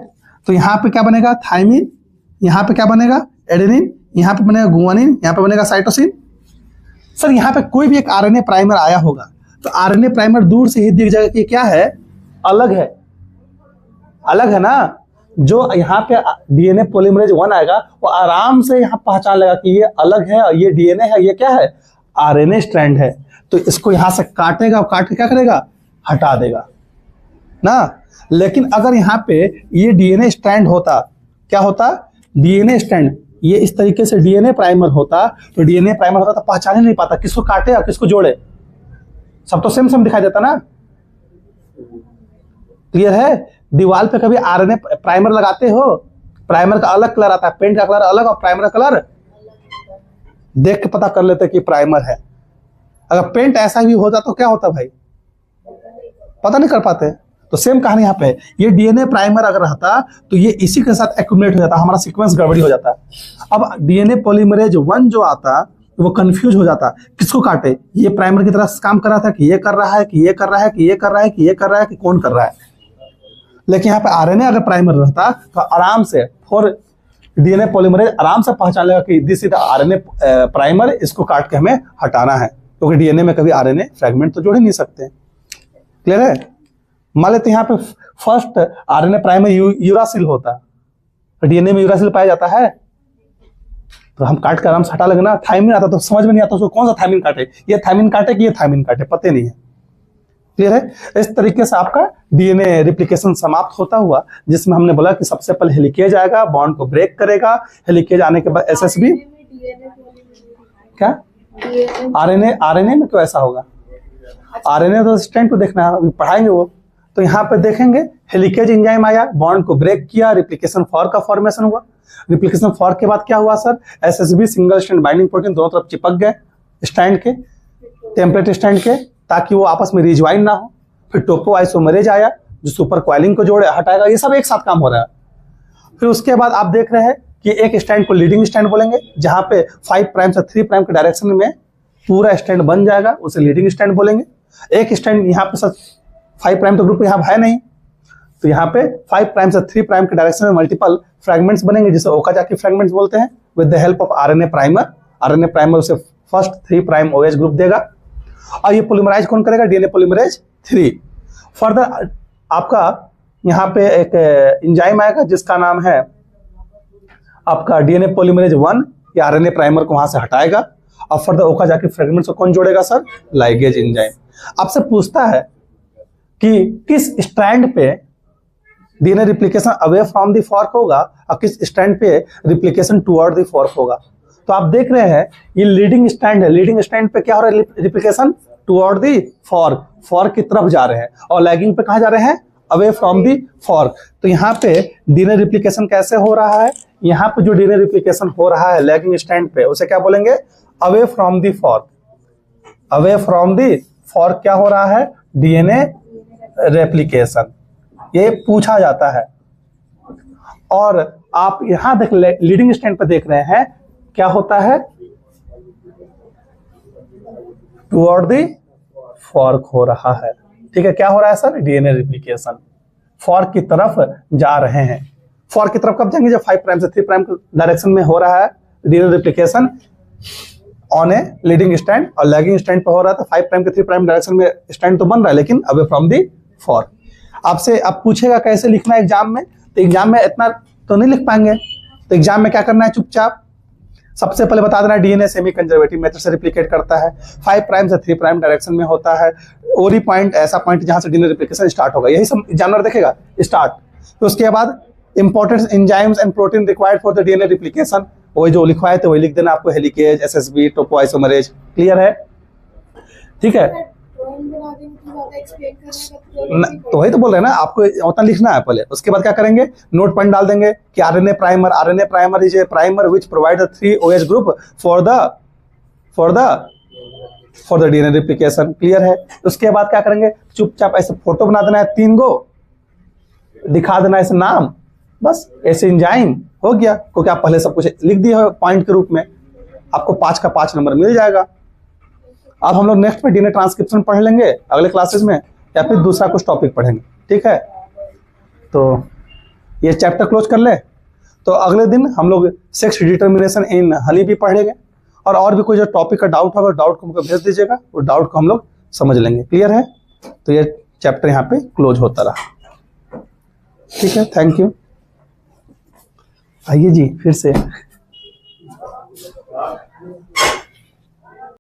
तो यहाँ पे क्या बनेगा? थाइमिन, यहाँ पे क्या बनेगा? एडेनिन, यहाँ पे बनेगा गुआनिन, यहाँ पे बनेगा साइटोसिन। सर यहाँ पे कोई भी एक आरएनए प्राइमर आया होगा तो आरएनए प्राइमर दूर से ही दिख जाएगा कि क्या है, अलग है, अलग है ना। जो यहाँ पे डीएनए पॉलीमरेज 1 आएगा वो आराम से यहाँ पहचान लेगा कि ये अलग है और ये डीएनए है, ये क्या है, आरएनए स्ट्रैंड है। तो इसको यहाँ से काटेगा और काट के क्या करेगा, हटा देगा ना। लेकिन अगर यहाँ पे ये डीएनए स्ट्रैंड होता, क्या होता, डीएनए स्ट्रैंड, ये इस तरीके से डीएनए प्राइमर होता, तो डीएनए प्राइमर होता तो पहचान ही नहीं पाता किसको काटे और किसको जोड़े, सब तो सेम सेम दिखाई देता ना। क्लियर है? दीवार पे कभी आरएनए प्राइमर लगाते हो, प्राइमर का अलग कलर आता है, पेंट का कलर अलग और प्राइमर का कलर देख के पता कर लेते कि प्राइमर है। अगर पेंट ऐसा भी होता तो क्या होता भाई, पता नहीं कर पाते। तो सेम कहानी यहाँ पे, ये डीएनए प्राइमर अगर रहता तो ये इसी के साथ एक्यूमुलेट हो जाता, हमारा सीक्वेंस गड़बड़ी हो जाता। अब डीएनए पॉलीमरेज 1 जो आता वो कंफ्यूज हो जाता, किसको काटे, ये प्राइमर की तरह काम कर रहा था कि ये कर रहा है कि ये कर रहा है कि ये कर रहा है कि ये कर रहा है कि कौन कर रहा है। लेकिन यहाँ पे आरएनए अगर प्राइमर रहता तो आराम से फॉर डीएनए पॉलीमरेज आराम से पहचान लेगा कि this is the RNA primer, इसको काट के हमें हटाना है, क्योंकि डीएनए में कभी आरएनए फ्रैगमेंट तो जोड़ ही नहीं सकते। क्लियर है? मान लेते यहाँ पे फर्स्ट आरएनए प्राइमर यूरासिल होता, तो डीएनए में यूरासिल पाया जाता है, तो हम काट कर आराम से हटा लेंगे ना। थाइमिन आता तो समझ में नहीं आता उसको कौन सा थाइमिन काटे, ये थाइमिन काटे कि ये थाइमिन काटे, पते नहीं है। क्लियर है? इस तरीके से आपका डीएनए रिप्लिकेशन समाप्त होता हुआ, जिसमें हमने बोला कि सबसे पहले हेलिकेज आएगा, बॉन्ड को ब्रेक करेगा, हेलिकेज आने के बाद एसएसबी क्या आरएनए में क्यों ऐसा होगा, आरएनए तो स्ट्रैंड को देखना है, अभी पढ़ाएंगे वो। तो यहाँ पे देखेंगे हेलिकेज एंजाइम आया, बॉन्ड को ब्रेक किया, रिप्लिकेशन फॉर्क का फॉर्मेशन हुआ। रिप्लिकेशन फॉर्क के बाद क्या हुआ sir, SSB single strand binding protein दोनों तरफ चिपक गए स्ट्रैंड के, टेम्पलेट स्ट्रैंड के, ताकि वो आपस में रिज्वाइन ना हो। फिर टोपो आइसोमरेज आया जो सुपर क्वाइलिंग को जोड़े हटाएगा, ये सब एक साथ काम हो रहा है। फिर उसके बाद आप देख रहे हैं कि एक स्ट्रैंड को लीडिंग स्ट्रैंड बोलेंगे, जहां पे 5 प्राइम से 3 प्राइम के डायरेक्शन में पूरा स्ट्रैंड बन जाएगा, उसे लीडिंग स्ट्रैंड बोलेंगे। एक स्ट्रैंड यहाँ पे सर 5 प्राइम तो ग्रुप यहाँ है नहीं, तो यहाँ पे 5 प्राइम से 3 प्राइम के डायरेक्शन में मल्टीपल फ्रैगमेंट्स बनेंगे, जिसे ओकाजाकी फ्रैगमेंट्स बोलते हैं, with the help of RNA primer. RNA primer उसे फर्स्ट 3 प्राइम ओएच ग्रुप देगा, और ये पॉलीमराइज कौन करेगा, डीएनए पॉलीमरेज 3। फर्दर आपका यहाँ पे एक एंजाइम आएगा जिसका नाम है आपका डीएनए पॉलीमरेज 1, या आरएनए प्राइमर को वहां से हटाएगा, और फर्दर ओकाजाकी फ्रैगमेंट्स को कौन जोड़ेगा सर, लाइगेज एंजाइम। आपसे पूछता है कि किस स्ट्रैंड पे DNA replication away from the fork होगा और किस स्ट्रैंड पे रिप्लिकेशन टुवर्ड द फॉर्क होगा। तो आप देख रहे हैं ये लीडिंग स्ट्रैंड है, लीडिंग स्ट्रैंड पे क्या हो रहा है, replication toward the fork, fork की तरफ जा रहे हैं, और लैगिंग पे कहाँ जा रहे हैं, अवे फ्रॉम द फॉर्क। तो यहाँ पे डीएनए रिप्लिकेशन कैसे हो रहा है, यहाँ पे जो डीएनए रिप्लिकेशन हो रहा है लैगिंग स्ट्रैंड पे, उसे क्या बोलेंगे, away from the fork. Away from the fork क्या हो रहा है, डीएनए रेप्लिकेशन, ये पूछा जाता है। और आप यहां देख लीडिंग स्ट्रैंड पे देख रहे हैं क्या होता है, टुवर्ड द फॉर्क हो रहा है। ठीक है, क्या हो रहा है सर, डीएनए रिप्लिकेशन फॉर्क की तरफ जा रहे हैं। फॉर्क की तरफ कब जाएंगे, जब 5 प्राइम से 3 प्राइम डायरेक्शन में हो रहा है DNA replication on a leading strand, और लैगिंग स्ट्रैंड पे हो रहा था 5 प्राइम के 3 प्राइम डायरेक्शन में स्ट्रैंड तो बन रहा है, लेकिन अवे फ्रॉम दी फॉर्क। आपसे अब पूछेगा कैसे लिखना है एग्जाम में, तो एग्जाम में इतना तो नहीं लिख पाएंगे, तो एग्जाम में क्या करना है, चुपचाप सबसे पहले बता देना डीएनए सेमी कंजर्वेटिव मेथड से रिप्लिकेट करता है, 5 प्राइम से 3 प्राइम डायरेक्शन में होता है, ओरी पॉइंट ऐसा पॉइंट जहां से डीएनए रिप्लिकेशन स्टार्ट होगा, यही सब एग्जामिनर देखेगा स्टार्ट। तो उसके बाद important enzymes and protein required for the DNA replication, वही जो लिखवाए थे वही लिख देना आपको, हेलिकेज, एसएसबी, टोपोआइसोमरेज। क्लियर है? ठीक है, तो वही तो बोल रहे हैं ना, आपको उतना लिखना है पहले, उसके बाद क्या करेंगे, नोट पॉइंट डाल देंगे कि RNA primer is a primer which provide the 3 OH group for the DNA replication. Clear है? उसके बाद क्या करेंगे, चुपचाप ऐसे फोटो बना देना है 3 गो, दिखा देना ऐसे नाम, बस ऐसे एंजाइम हो गया, क्योंकि आप पहले सब कुछ लिख दिए हो पॉइंट के रूप में, आपको 5 का 5 नंबर मिल जाएगा। अब हम लोग नेक्स्ट में डीएनए ट्रांसक्रिप्शन पढ़ लेंगे अगले क्लासेस में, या फिर दूसरा कुछ टॉपिक पढ़ेंगे, ठीक है। तो ये चैप्टर क्लोज कर ले। तो अगले दिन हम लोग सेक्स डिटर्मिनेशन इन हनी भी पढ़ेंगे, और भी कोई जो टॉपिक का डाउट होगा डाउट को हमको भेज दीजिएगा, वो डाउट को हम लोग समझ लेंगे। क्लियर है? तो ये चैप्टर यहाँ पे क्लोज होता रहा, ठीक है। Thank you. आइए जी फिर से।